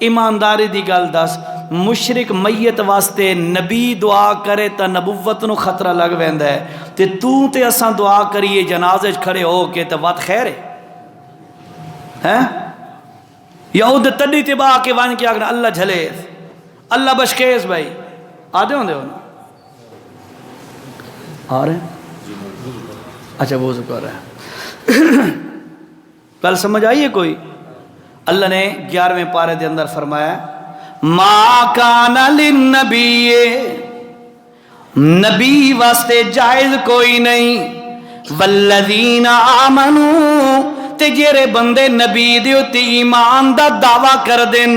ایمانداری دی گل دس، مشرک میت واسطے نبی دعا کرے تا نبوت نو خطرہ لگ ویندا ہے، تے تو تے اساں دعا کریے جنازے کھڑے ہو کے تے وقت خیر ہے یا او دے تڈی تے با کے وان کے آگنا اللہ جھلے اللہ بشکیز بھائی آدھے ہوندے ہو نا آ رہے ہیں؟ اچھا وہ ذکر رہا ہے کل سمجھ آئیے کوئی؟ اللہ نے 11ویں پارے دے اندر فرمایا ما کان للنبی، نبی واسطے جائز کوئی نہیں، والذین آمنوا تے جیرے بندے نبی دیو تے ایمان دا دعویٰ کر دن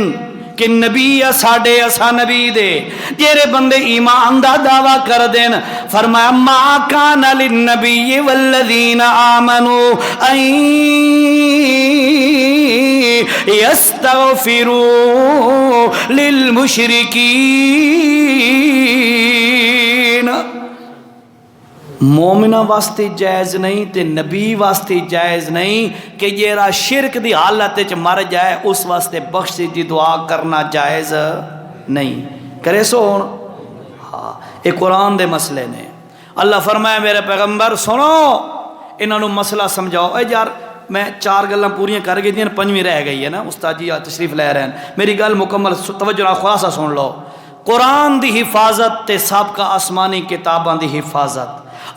کہ نبی ساڑے اسا نبی دے، جیرے بندے ایمان دا دعویٰ کر دین، فرمایا ما کان للنبی والذین آمنوا ان یستغفروا للمشرکین، مومنہ واسطے جائز نہیں تے نبی واسطے جائز نہیں کہ یہ شرک دی حالت وچ مر جائے اس واسطے بخشش دی دعا کرنا جائز نہیں کرے سو ہون۔ ہاں یہ قرآن دے مسئلے نے۔ اللہ فرمایا میرے پیغمبر سنو انہوں نے مسئلہ سمجھاؤ۔ اے یار میں 4 گلاں پوریاں کر گئی دیں، 5ویں رہ گئی ہے نا، استاد جی تشریف لے رہے ہیں، میری گل مکمل توجہ نال خلاصہ سن لو۔ قرآن دی حفاظت تے سابقہ آسمانی کتاباں دی حفاظت،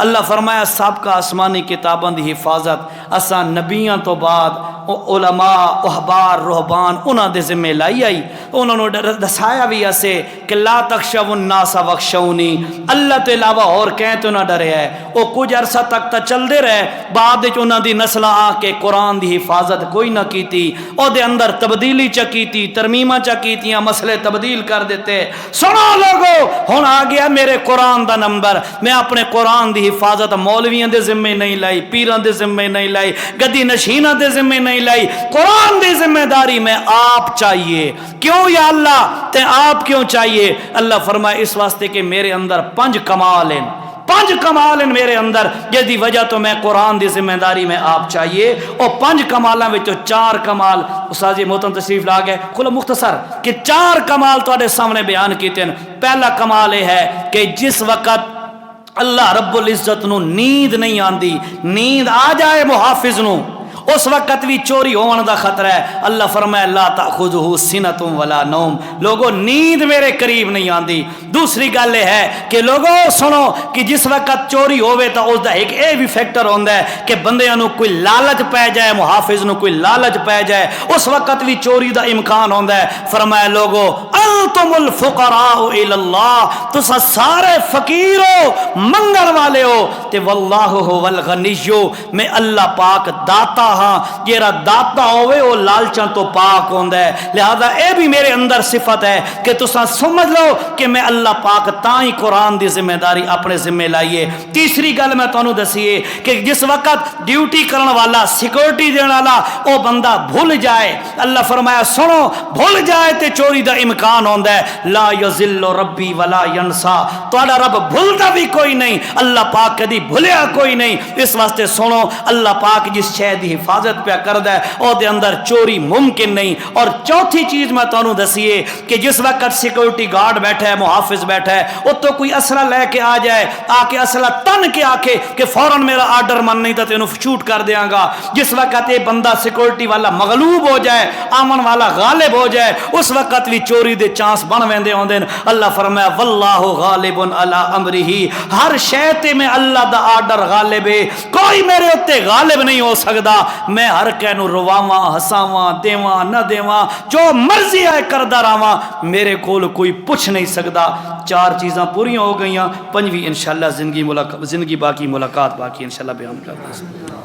اللہ فرمایا سابقہ آسمانی کتاباں دی حفاظت اساں نبیاں تو بعد علماء احبار رہبان انہاں دے ذمہ لائی آئی، انہوں نے دسایا بھی اسے کہ لا تخشوا الناس واخشونی، اللہ تو علاوہ اور کہیں تو نہ ڈرے ہے۔ وہ کچھ عرصہ تک تا چل دے رہے، بعد انہاں دی نسل آ کے قرآن دی حفاظت کوئی نہ کیتی، او دے اندر تبدیلی چکیتی، ترمیمہ چکیتیاں، مسئلے تبدیل کر دیتے۔ سنو لوگو ہن آ گیا میرے قرآن دا نمبر، میں اپنے قرآن دی حفاظت مولویاں دے ذمہ نہیں لائی، پیراں دے ذمہ نہیں لائی، لائی، گدی نشینہ دے ذمہ نہیں لائی، قرآن دی ذمہ داری میں آپ چاہیے۔ کیوں یا اللہ تے آپ کیوں چاہیے؟ اللہ فرمائے اس واسطے کہ میرے اندر 5 کمال ہیں، 5 کمال ہیں میرے اندر، جس دی وجہ تو میں قرآن دی ذمہ داری میں آپ چاہیے۔ اور 5 کمالاں وچوں 4 کمال استاد جی محترم تشریف لا گئے، کھلو مختصر کہ 4 کمال تواڈے سامنے بیان کیتے ہیں۔ پہلا کمال یہ ہے کہ جس وقت اللہ رب العزت نو نیند نہیں آندی، نیند آ جائے محافظ نو، اس وقت بھی چوری ہون دا خطرہ ہے۔ اللہ فرمائے لا تأخذہ سنۃ ولا نوم، لوگوں نیند میرے قریب نہیں آندی۔ دوسری گل یہ ہے کہ لوگوں سنو کہ جس وقت چوری ہوئے تو اس دا ایک اے بھی فیکٹر ہوندا ہے کہ بندیاں نو کوئی لالچ پہ جائے، محافظ نو کوئی لالچ پہ جائے، اس وقت بھی چوری دا امکان ہوندا ہے۔ فرمایا لوگوں انتم الفقراء الی اللہ، تسا سارے فقیر ہو، منگن والے ہو، تے واللہ هو الغنی، میں اللہ پاک داتا ہاں، جیرا داتا ہوئے وہ لالچاں تو پاک ہوندا ہے۔ لہذا اے بھی میرے اندر صفت ہے کہ تساں سمجھ لو کہ میں اللہ پاک تاں ہی قرآن دی ذمہ داری اپنے ذمہ لائیے۔ تیسری گل میں تانوں دسیے کہ جس وقت ڈیوٹی کرن والا، سیکورٹی دین والا او بندہ بھول جائے، اللہ فرمایا سنو بھول جائے تے چوری دا امکان ہوندا ہے۔ لا یذل ربی ولا ینسا، تہاڈا رب بھولدا بھی کوئی نہیں، اللہ پاک کدی بھولیا کوئی نہیں۔ اس واسطے سنو اللہ پاک جس شے دی حفاظت پہ کردا ہے او دے اندر چوری ممکن نہیں۔ اور چوتھی چیز میں تانوں دسیے کہ جس وقت سیکورٹی گارڈ بیٹھا ہے، محافظ بیٹھا ہے، او تو کوئی اسلحہ لے کے آ جائے، آ کے اسلحہ تن کے آکھے کہ فوراً میرا آرڈر من نہیں تو تینوں شوٹ کر دیاں گا۔ جس وقت یہ بندہ سیکورٹی والا مغلوب ہو جائے، آمن والا غالب ہو جائے، اس وقت بھی چوری دے چانس بن ویندے ہوندے۔ اللہ فرمایا واللہ غالب علی امرہ، ہر شے تے میں اللہ دا آرڈر غالب ہے، کوئی میرے اوتے غالب نہیں ہو سکدا۔ میں ہر کہہ نو رواواں، ہساواں، دیواں نہ دیواں، جو مرضی ہے کردا رہواں، میرے کول کوئی پوچھ نہیں سکدا۔ 4 چیزاں پوری ہو گئیاں، 5ویں انشاءاللہ زندگی باقی، ملاقات باقی انشاءاللہ بیان کردا۔